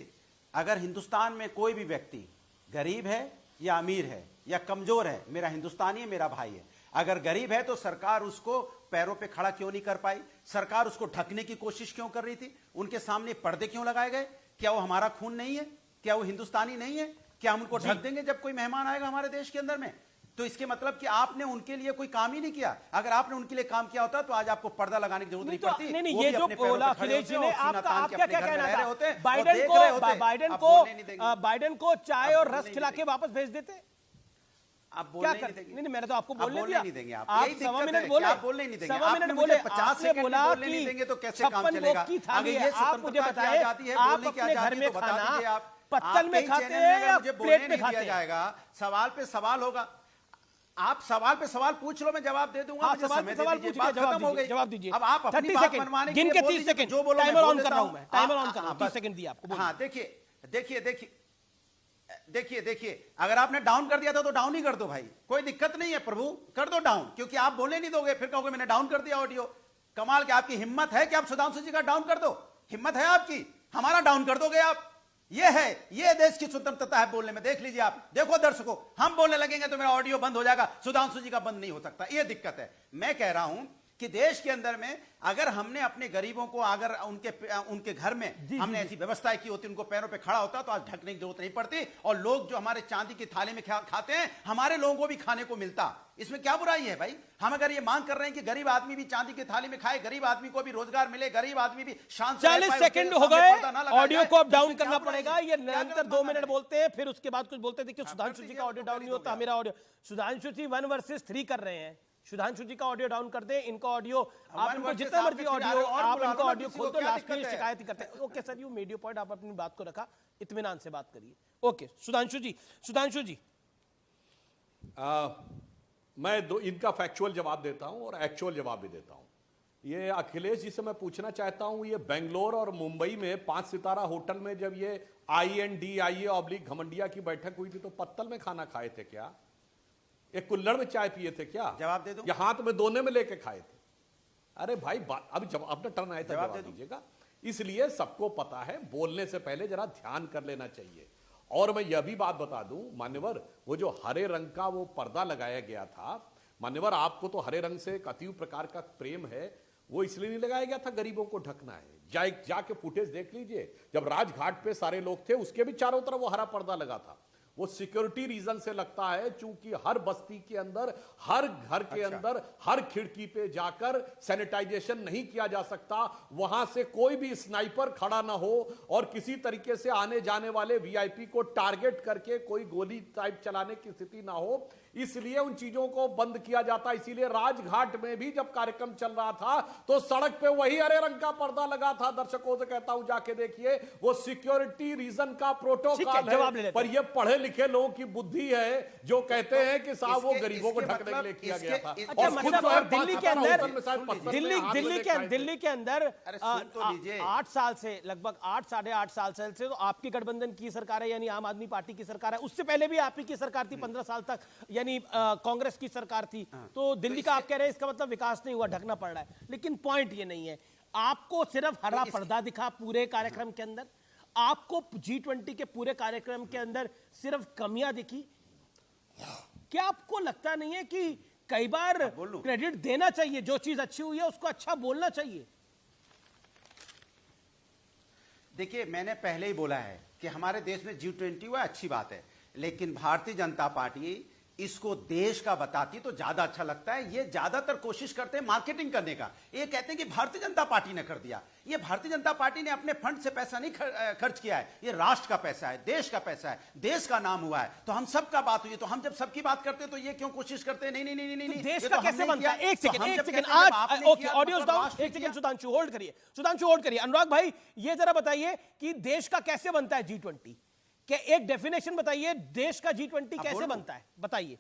अगर हिंदुस्तान में कोई भी व्यक्ति गरीब है या अमीर है या कमजोर है, मेरा हिंदुस्तानी है, मेरा भाई है, अगर गरीब है तो सरकार उसको पैरों पे खड़ा क्यों नहीं कर पाई? सरकार उसको ढकने की कोशिश क्यों कर रही थी? उनके सामने पर्दे क्यों लगाए गए? क्या वो हमारा खून नहीं है? क्या वो हिंदुस्तानी नहीं है? क्या हम उनको ढक देंगे जब कोई मेहमान आएगा हमारे देश के अंदर में? तो इसके मतलब कि आपने उनके लिए कोई काम ही नहीं किया। अगर आपने उनके लिए काम किया होता तो आज आपको पर्दा लगाने की जरूरत नहीं पड़ती। नहीं, ये जो बोला अखिलेश जी ने, आपका क्या कहना था? बाइडेन को चाय और रस खिला के वापस भेज देते? आप बोलने नहीं देंगे। नहीं, मैंने तो आपको बोलने दिया। नहीं देंगे आप। आप सवा मिनट बोले, आप बोलने नहीं देंगे। सवा मिनट बोले, 50 सेकंड बोलने नहीं देंगे तो कैसे काम चलेगा? अगर ये आप मुझे बताएं, आप अपने घर में खाना पत्तल में खाते हैं या प्लेट में खाते हैं? सवाल पे सवाल होगा, आप सवाल पे सवाल पूछ लो, मैं जवाब दे दूंगा। सवाल पे सवाल पूछ के जवाब दीजिए। अब आप अपनी बात मनवाने के लिए गिन के 30 सेकंड, जो बोलो टाइमर ऑन कर रहा हूं मैं, टाइमर ऑन कर रहा हूं, 30 सेकंड दिया आपको। हाँ, देखिए, अगर आपने डाउन कर दिया था तो डाउन ही कर दो भाई, कोई दिक्कत नहीं है प्रभु, कर दो डाउन, क्योंकि आप बोलने नहीं दोगे, फिर कहोगे मैंने डाउन कर दिया ऑडियो। कमाल के, आपकी हिम्मत है कि आप सुधांशु जी का डाउन कर दो? हिम्मत है आपकी? हमारा डाउन कर दोगे आप? ये है, ये देश की स्वतंत्रता है बोलने में। देख लीजिए आप, देखो दर्शकों, हम बोलने लगेंगे तो मेरा ऑडियो बंद हो जाएगा, सुधांशु जी का बंद नहीं हो सकता। ये दिक्कत है। मैं कह रहा हूं कि देश के अंदर में अगर हमने अपने गरीबों को, अगर उनके घर में हमने ऐसी व्यवस्थाएं की होती, उनको पैरों पे खड़ा होता, तो आज ढकने की जरूरत नहीं पड़ती, और लोग जो हमारे चांदी की थाली में खाते हैं, हमारे लोगों को भी खाने को मिलता। इसमें क्या बुराई है भाई? हम अगर ये मांग कर रहे हैं कि गरीब आदमी भी चांदी की थाली में खाए, गरीब आदमी को भी रोजगार मिले, गरीब आदमी भी शांत से 40 सेकंड हो गए, ऑडियो को अब डाउन करना पड़ेगा। ये निरंतर 2 मिनट बोलते हैं, फिर उसके बाद कुछ बोलते हैं। देखिए, सुधांशु जी का ऑडियो डाउन नहीं होता, मेरा ऑडियो, सुधांशु जी 1 वर्सेस 3 कर रहे हैं। सुधांशु जी का ऑडियो डाउन कर दें, इनका ऑडियो, आप इनको जितना मर्जी ऑडियो, आप इनको ऑडियो खोल दो, लास्ट में शिकायत ही करते हैं। Okay sir, you made your point, आप अपनी बात को रखा, इत्मीनान से बात करिए। ओके सुधांशु जी मैं इनका फैक्चुअल जवाब देता हूं और एक्चुअल जवाब भी देता हूं। ये अखिलेश जी से मैं पूछना चाहता हूं, ये बेंगलोर और मुंबई में 5 सितारा होटल में जब ये INDIA घमंडिया की बैठक हुई थी तो पत्तल में खाना खाए थे क्या? एक कुल्हड़ में चाय पिए थे क्या? जवाब दे दो। या हाथ में दोने में लेके खाए थे? अरे भाई, अभी जब अपना टर्न आया था जवाब दीजिएगा। इसलिए सबको पता है, बोलने से पहले जरा ध्यान कर लेना चाहिए। और मैं यह भी बात बता दूं मान्यवर, वो जो हरे रंग का वो पर्दा लगाया गया था, मान्यवर आपको तो हरे रंग से एक अतीव प्रकार का प्रेम है, वो इसलिए नहीं लगाया गया था गरीबों को ढकना है। जाके फुटेज देख लीजिए, जब राजघाट पे सारे लोग थे, उसके भी चारों तरफ वो हरा पर्दा लगा था। वो सिक्योरिटी रीजन से लगता है, चूंकि हर बस्ती के अंदर, हर घर के अंदर, हर खिड़की पे जाकर सैनिटाइजेशन नहीं किया जा सकता, वहां से कोई भी स्नाइपर खड़ा ना हो और किसी तरीके से आने जाने वाले VIP को टारगेट करके कोई गोली टाइप चलाने की स्थिति ना हो, इसलिए उन चीजों को बंद किया जाता। इसीलिए राजघाट में भी जब कार्यक्रम चल रहा था तो सड़क पे वही हरे रंग का पर्दा लगा था। दर्शकों से कहता हूं, जाके देखिए, वो सिक्योरिटी रीजन का प्रोटोकॉल है। पर ये पढ़े लिखे लोगों की बुद्धि है जो कहते हैं कि साहब वो गरीबों को ढकने के लिए किया गया था। और खुद जो है दिल्ली के अंदर, दिल्ली के अंदर 8 साल से, लगभग 8 साढ़े 8 साल से तो आपकी गठबंधन की सरकार है, यानी आम आदमी पार्टी की सरकार है। उससे पहले भी आप ही की सरकार थी 15 साल तक, यानी कांग्रेस की सरकार थी। तो दिल्ली का आप कह रहे हैं इसका मतलब विकास नहीं हुआ, ढकना पड़ रहा है। लेकिन पॉइंट ये नहीं है, आपको सिर्फ हरा पर्दा दिखा पूरे कार्यक्रम के अंदर, आपको G20 के पूरे कार्यक्रम के अंदर सिर्फ कमियां दिखी। क्या आपको लगता नहीं है कि कई बार क्रेडिट देना चाहिए, जो चीज अच्छी हुई है उसको अच्छा बोलना चाहिए? देखिए, मैंने पहले ही बोला है कि हमारे देश में G20 हुआ, अच्छी बात है, लेकिन भारतीय जनता पार्टी इसको देश का बताती तो ज्यादा अच्छा लगता है। ये ज्यादातर कोशिश करते हैं मार्केटिंग करने का। ये कहते हैं कि भारतीय जनता पार्टी ने कर दिया। ये भारतीय जनता पार्टी ने अपने फंड से पैसा नहीं खर्च किया है, ये राष्ट्र का पैसा है, देश का पैसा है, देश का नाम हुआ है, तो हम सबका बात हुई। तो हम जब सबकी बात करते हैं तो ये क्यों कोशिश करते हैं? नहीं नहीं नहीं नहीं, देश का कैसे बनता है? एक सेकंड आज ओके, ऑडियोज डाउन, एक सेकंड सुधांशु होल्ड करिए। अनुराग भाई, ये जरा बताइए कि देश का कैसे बनता है G20? क्या एक डेफिनेशन बताइए, देश का G20 कैसे बनता है, बताइए।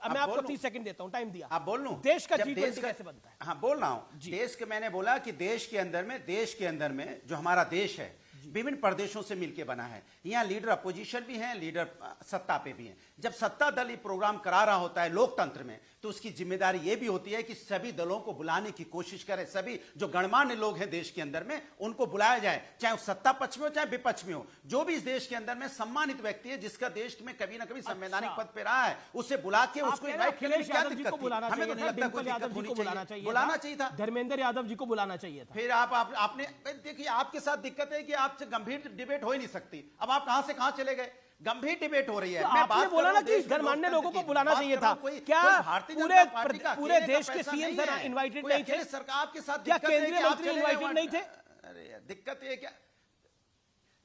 अब मैं आपको 30 सेकंड देता हूं, टाइम दिया। आप बोल लूं, देश का G20 कैसे बनता है? हाँ, बोल रहा हूं। देश के, मैंने बोला कि देश के अंदर में जो हमारा देश है विभिन्न प्रदेशों से मिलकर बना है। यहाँ लीडर अपोजिशन भी हैं, लीडर सत्ता पे भी हैं। जब सत्ता दल ये प्रोग्राम करा रहा होता है लोकतंत्र में, तो उसकी जिम्मेदारी ये भी होती है कि सभी दलों को बुलाने की कोशिश करे। सभी जो गणमान्य लोग हैं देश के अंदर में, उनको बुलाया जाए, चाहे वो सत्ता पक्ष में हो चाहे विपक्ष में हो। जो भी इस देश के अंदर में सम्मानित व्यक्ति है, जिसका देश में कभी ना कभी संवैधानिक पद पे रहा है, उसे बुला के उसको इनवाइट करने में क्या दिक्कत थी? हमें तो नहीं लगता कोई दिक्कत होनी चाहिए। बुलाना चाहिए था, धर्मेंद्र यादव जी को बुलाना चाहिए था। फिर आपने देखिए, आपके साथ दिक्कत है कि आपसे गंभीर डिबेट हो ही नहीं सकती। अब आप कहां से कहां चले गए? गंभीर डिबेट हो रही है। तो आपने बोला ना कि गणमान्य लोगों को बुलाना चाहिए था। क्या पूरे देश के सीएम सर इनवाइटेड नहीं थे? सरकार के साथ क्या केंद्रीय मंत्री इनवाइटेड नहीं थे? अरे दिक्कत है क्या?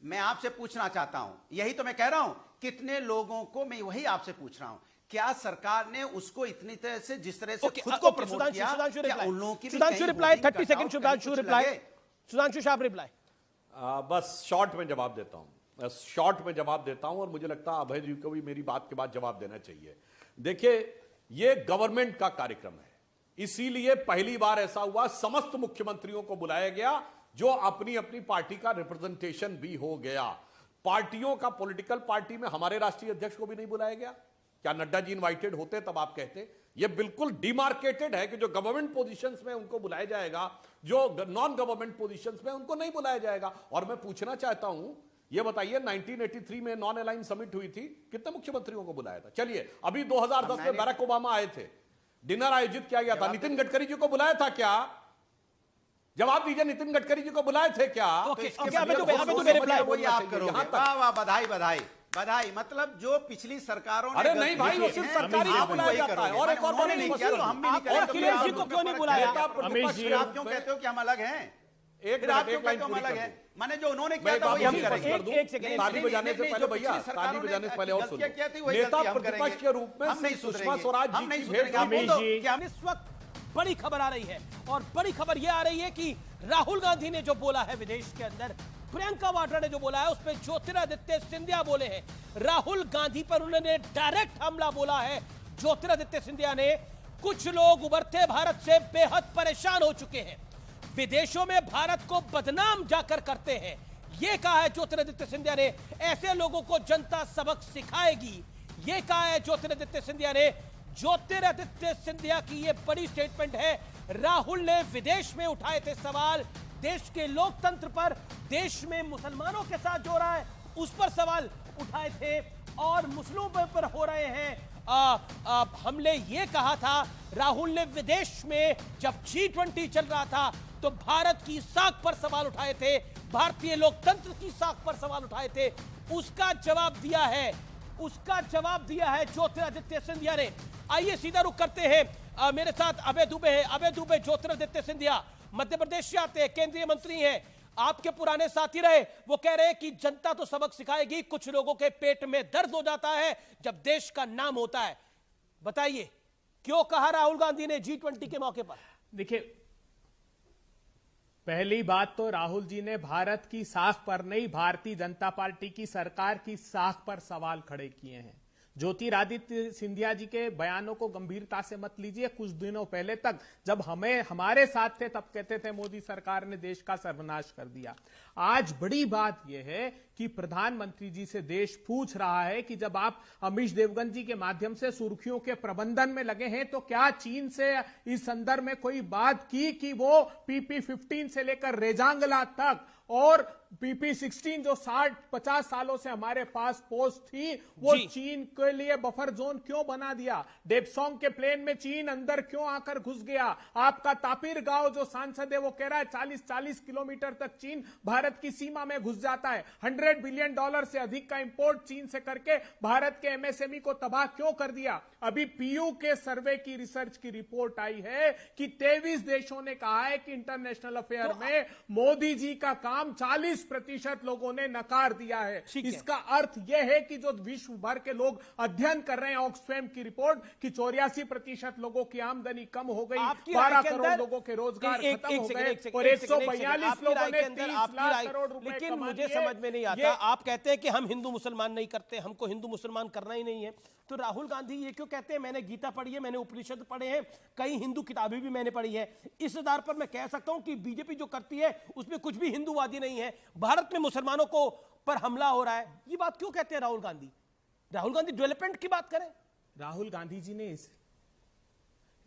मैं आपसे पूछना चाहता हूं, यही तो मैं कह रहा हूं, कितने लोगों को, मैं वही आपसे पूछ रहा हूं, क्या सरकार ने उसको इतनी तरह से, जिस तरह से खुद को प्रमोट किया, क्या उन लोगों की भी Sudhanshu reply 30 second, Sudhanshu reply, Sudhanshu Shah reply. बस शॉर्ट में जवाब देता हूं, और मुझे लगता है अभय जी को भी मेरी बात के बाद जवाब देना चाहिए। देखिए, ये गवर्नमेंट का कार्यक्रम है, इसीलिए पहली बार ऐसा हुआ समस्त मुख्यमंत्रियों को बुलाया गया, जो अपनी अपनी पार्टी का रिप्रेजेंटेशन भी हो गया। पार्टियों का, पॉलिटिकल पार्टी में हमारे राष्ट्रीय अध्यक्ष को भी नहीं बुलाया गया। क्या नड्डा जी इनवाइटेड होते तब आप कहते? ये बिल्कुल डिमार्केटेड है कि जो गवर्नमेंट पोजीशंस में उनको बुलाया जाएगा, जो नॉन गवर्नमेंट पोजीशंस में उनको नहीं बुलाया जाएगा। और मैं पूछना चाहता हूं, ये बताइए 1983 में नॉन अलाइन समिट हुई थी, कितने मुख्यमंत्रियों को बुलाया था? चलिए, अभी 2010 में बैराक ओबामा आए थे, डिनर आयोजित किया गया था, नितिन गडकरी जी को बुलाया था क्या? जवाब दीजिए, नितिन गडकरी जी को बुलाए थे क्या? बधाई, मतलब जो पिछली सरकारों ने, अरे नहीं भाई, वो सिर्फ सरकारी को बुलाया जाता है। और एक और नहीं किया तो हम भी नहीं करेंगे। अखिलेश जी को क्यों नहीं बुलाया? अमित जी, आप क्यों कहते हो कि हम अलग हैं? फिर आप क्यों कहते हो हम अलग हैं? माने जो उन्होंने किया था वही हम करेंगे। एक सेकंड, ताली बजाने से पहले भैया, ताली बजाने से पहले और सुनो। नेता प्रतिपक्ष के रूप में सुषमा स्वराज जी की भेंट। इस वक्त बड़ी खबर आ रही है, और बड़ी खबर यह आ रही है कि राहुल गांधी ने जो बोला है विदेश के अंदर, प्रियंका वाड्रा ने जो बोला है, उस पर ज्योतिरादित्य सिंधिया बोले हैं। राहुल गांधी पर उन्होंने डायरेक्ट हमला बोला है ज्योतिरादित्य सिंधिया ने। कुछ लोग उभरते भारत से बेहद परेशान हो चुके हैं, विदेशों में भारत को बदनाम जाकर करते हैं, यह कहा है ज्योतिरादित्य सिंधिया ने। ऐसे लोगों को जनता सबक सिखाएगी, यह कहा है ज्योतिरादित्य सिंधिया ने। ज्योतिरादित्य सिंधिया की यह बड़ी स्टेटमेंट है। राहुल ने विदेश में उठाए थे सवाल, देश के लोकतंत्र पर, देश में मुसलमानों के साथ जो रहा है उस पर सवाल उठाए थे, और मुस्लिमों पर हो रहे हैं हमले। ये कहा था राहुल ने विदेश में, जब G20 चल रहा था तो भारत की साख पर सवाल उठाए थे, भारतीय लोकतंत्र की साख पर सवाल उठाए थे। उसका जवाब दिया है ज्योतिरादित्य सिंधिया ने। आइए सीधा रुख करते हैं, मेरे साथ अभय दुबे है। अभय दुबे, ज्योतिरादित्य सिंधिया मध्य प्रदेश से आते हैं, केंद्रीय मंत्री हैं, आपके पुराने साथी रहे। वो कह रहे हैं कि जनता तो सबक सिखाएगी, कुछ लोगों के पेट में दर्द हो जाता है जब देश का नाम होता है। बताइए, क्यों कहा राहुल गांधी ने G20 के मौके पर? देखिए, पहली बात तो राहुल जी ने भारत की साख पर नहीं, भारतीय जनता पार्टी की सरकार की साख पर सवाल खड़े किए हैं। ज्योतिरादित्य सिंधिया जी के बयानों को गंभीरता से मत लीजिए। कुछ दिनों पहले तक जब हमारे साथ थे तब कहते थे मोदी सरकार ने देश का सर्वनाश कर दिया। आज बड़ी बात यह है कि प्रधानमंत्री जी से देश पूछ रहा है कि जब आप अमीश देवगन जी के माध्यम से सुर्खियों के प्रबंधन में लगे हैं, तो क्या चीन से इस संदर्भ में कोई बात की कि वो PP-15 से लेकर रेजांगला तक और PP-16 जो 60-50 सालों से हमारे पास पोस्ट थी, वो चीन के लिए बफर जोन क्यों बना दिया? डेप्सोंग के प्लेन में चीन अंदर क्यों आकर घुस गया? आपका तापिर गांव जो सांसद है वो कह रहा है 40 किलोमीटर तक चीन भारत की सीमा में घुस जाता है। $100 बिलियन से अधिक का इंपोर्ट चीन से करके भारत के MSME को तबाह क्यों कर दिया? अभी PU के सर्वे की रिसर्च की रिपोर्ट आई है कि 23 देशों ने कहा है कि इंटरनेशनल अफेयर में मोदी जी का काम 40% लोगों ने नकार दिया है। इसका अर्थ यह है कि जो विश्व भर के लोग अध्ययन कर रहे हैं ऑक्सफैम की रिपोर्ट कि 84% लोगों की आमदनी कम हो गई, 12 करोड़ लोगों के रोजगार खत्म हो गए और 142 लोगों ने 30 लाख करोड़ रुपए। लेकिन मुझे समझ में नहीं आता, आप कहते हैं कि हम हिंदू मुसलमान नहीं करते, हमको हिंदू मुसलमान करना ही नहीं है, तो राहुल गांधी ये क्यों कहते हैं मैंने गीता पढ़ी है, मैंने उपनिषद पढ़े हैं, कई हिंदू किताबें भी मैंने पढ़ी है, इस आधार पर मैं कह सकता हूं कि बीजेपी जो करती है उसमें कुछ भी हिंदूवादी नहीं है, भारत में मुसलमानों को पर हमला हो रहा है, ये बात क्यों कहते हैं राहुल गांधी? राहुल गांधी डेवलपमेंट की बात करें। राहुल गांधी जी ने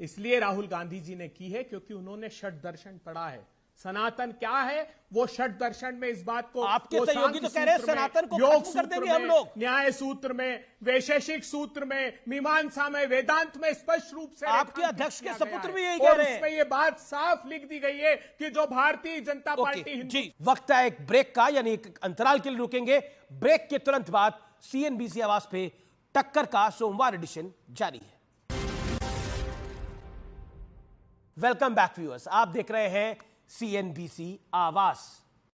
इसलिए राहुल गांधी जी ने की है क्योंकि उन्होंने षट दर्शन पढ़ा है। सनातन क्या है वो षट दर्शन में इस बात को आपके सहयोगी तो कह रहे हैं सनातन को खत्म कर देंगे हम लोग, न्याय सूत्र में, वैशेषिक सूत्र में, मीमांसा में, वेदांत में स्पष्ट रूप से आपके अध्यक्ष के सपुत्र भी यही कह रहे हैं। उसमें ये बात साफ लिख दी गई है कि जो भारतीय जनता पार्टी जी। वक्त है एक ब्रेक का, यानी एक अंतराल के लिए रुकेंगे। ब्रेक के तुरंत बाद CNBC आवाज पे टक्कर का सोमवार एडिशन जारी है। वेलकम बैक व्यूअर्स, आप देख रहे हैं CNBC आवाज।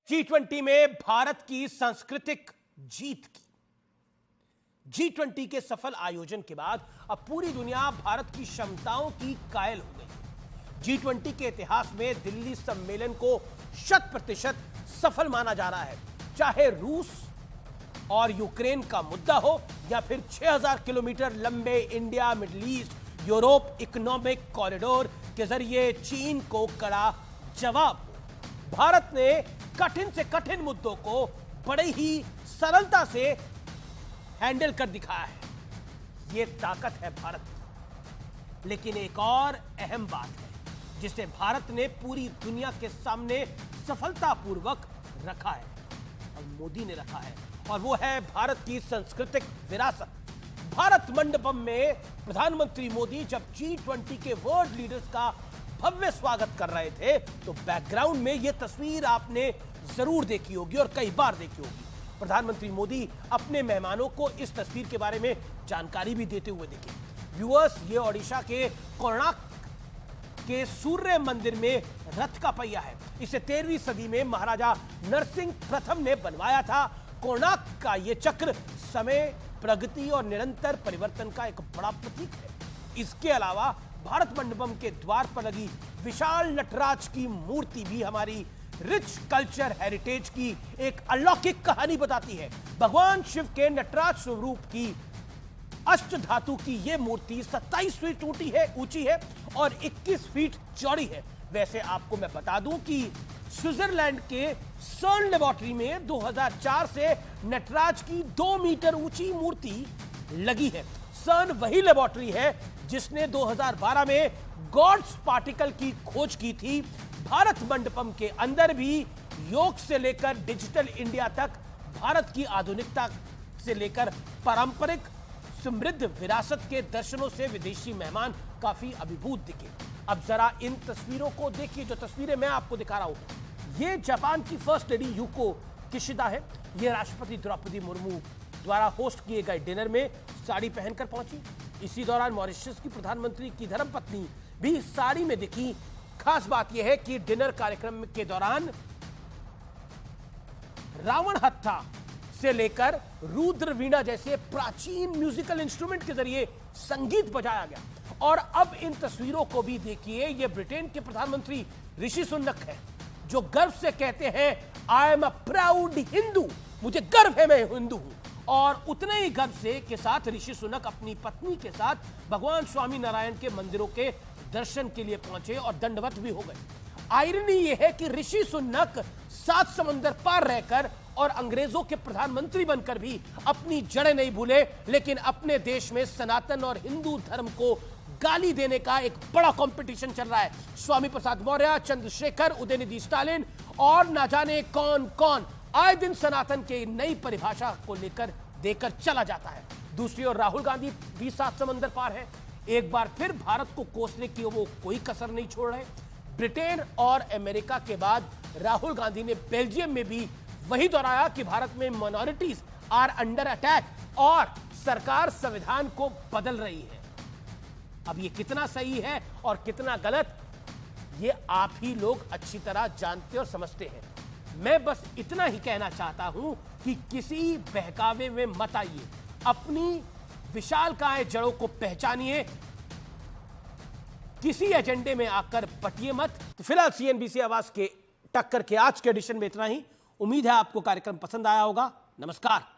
G20 में भारत की सांस्कृतिक जीत की। G20 के सफल आयोजन के बाद अब पूरी दुनिया भारत की क्षमताओं की कायल हो गई। G20 के इतिहास में दिल्ली सम्मेलन को 100% सफल माना जा रहा है, चाहे रूस और यूक्रेन का मुद्दा हो या फिर 6000 किलोमीटर लंबे India middle east Europe economic corridor के जरिए चीन को कड़ा जवाब। भारत ने कठिन से कठिन मुद्दों को बड़े ही सरलता से हैंडल कर दिखाया है। यह ताकत है भारत की। लेकिन एक और अहम बात है जिसे भारत ने पूरी दुनिया के सामने सफलतापूर्वक रखा है और मोदी ने रखा है, और वो है भारत की सांस्कृतिक विरासत। भारत मंडपम में प्रधानमंत्री मोदी जब G20 के वर्ल्ड लीडर्स का भव्य स्वागत कर रहे थे तो बैकग्राउंड में यह तस्वीर आपने जरूर देखी होगी और कई बार देखी होगी। प्रधानमंत्री मोदी अपने मेहमानों को इस तस्वीर के बारे में जानकारी भी देते हुए दिखे। व्यूअर्स, ये ओडिशा के कोणार्क के सूर्य मंदिर में रथ का पहिया है। इसे 13वीं सदी में महाराजा नरसिंह प्रथम ने बनवाया था। कोणार्क का यह चक्र समय, प्रगति और निरंतर परिवर्तन का एक बड़ा प्रतीक है। इसके अलावा भारत मंडपम के द्वार पर लगी विशाल नटराज की मूर्ति भी हमारी रिच कल्चर हेरिटेज की एक अलौकिक कहानी बताती है। भगवान शिव के नटराज स्वरूप की अष्ट धातु की यह मूर्ति 27 फीट ऊंची है और 21 फीट चौड़ी है। वैसे आपको मैं बता दूं कि स्विट्जरलैंड के सर्न लेबोरेटरी में 2004 से नटराज की 2 मीटर ऊंची मूर्ति लगी है। सर्न वही लेबोरेटरी है जिसने 2012 में गॉड्स पार्टिकल की खोज की थी। भारत मंडपम के अंदर भी योग से लेकर डिजिटल इंडिया तक, भारत की आधुनिकता से लेकर पारंपरिक समृद्ध विरासत के दर्शनों से विदेशी मेहमान काफी अभिभूत दिखे। अब जरा इन तस्वीरों को देखिए, जो तस्वीरें मैं आपको दिखा रहा हूं। ये जापान की फर्स्ट लेडी यूको किशिदा है। ये राष्ट्रपति द्रौपदी मुर्मू द्वारा होस्ट किए गए डिनर में साड़ी पहनकर पहुंची। इसी दौरान मॉरिशस की प्रधानमंत्री की धर्मपत्नी भी साड़ी में दिखी। खास बात यह है कि डिनर कार्यक्रम के दौरान रावण हत्था से लेकर रुद्र वीणा जैसे प्राचीन म्यूजिकल इंस्ट्रूमेंट के जरिए संगीत बजाया गया। और अब इन तस्वीरों को भी देखिए, ये ब्रिटेन के प्रधानमंत्री ऋषि सुनक है जो गर्व से कहते हैं I am a proud Hindu, मुझे गर्व है मैं हिंदू हूं। और उतने ही गर्व से के साथ ऋषि सुनक अपनी पत्नी के साथ भगवान स्वामी नारायण के मंदिरों के दर्शन के लिए पहुंचे और दंडवत भी हो गए। आयरनी यह है कि ऋषि सुनक 7 समंदर पार रहकर और अंग्रेजों के प्रधानमंत्री बनकर भी अपनी जड़ें नहीं भूले, लेकिन अपने देश में सनातन और हिंदू धर्म को गाली देने का एक बड़ा कंपटीशन चल रहा है। स्वामी प्रसाद मौर्य, चंद्रशेखर, उदयनिधि स्टालिन और ना जाने कौन कौन आए दिन सनातन के नई परिभाषा को लेकर देकर चला जाता है। दूसरी ओर राहुल गांधी भी सात समंदर पार है, एक बार फिर भारत को कोसने की वो कोई कसर नहीं छोड़ रहे। ब्रिटेन और अमेरिका के बाद राहुल गांधी ने बेल्जियम में भी वही दोहराया कि भारत में माइनॉरिटीज आर अंडर अटैक और सरकार संविधान को बदल रही है। अब ये कितना सही है और कितना गलत, ये आप ही लोग अच्छी तरह जानते और समझते हैं। मैं बस इतना ही कहना चाहता हूं कि किसी बहकावे में मत आइए, अपनी विशालकाय जड़ों को पहचानिए, किसी एजेंडे में आकर बटिए मत। तो फिलहाल सीएनबीसी आवाज के टक्कर के आज के एडिशन में इतना ही। उम्मीद है आपको कार्यक्रम पसंद आया होगा। नमस्कार।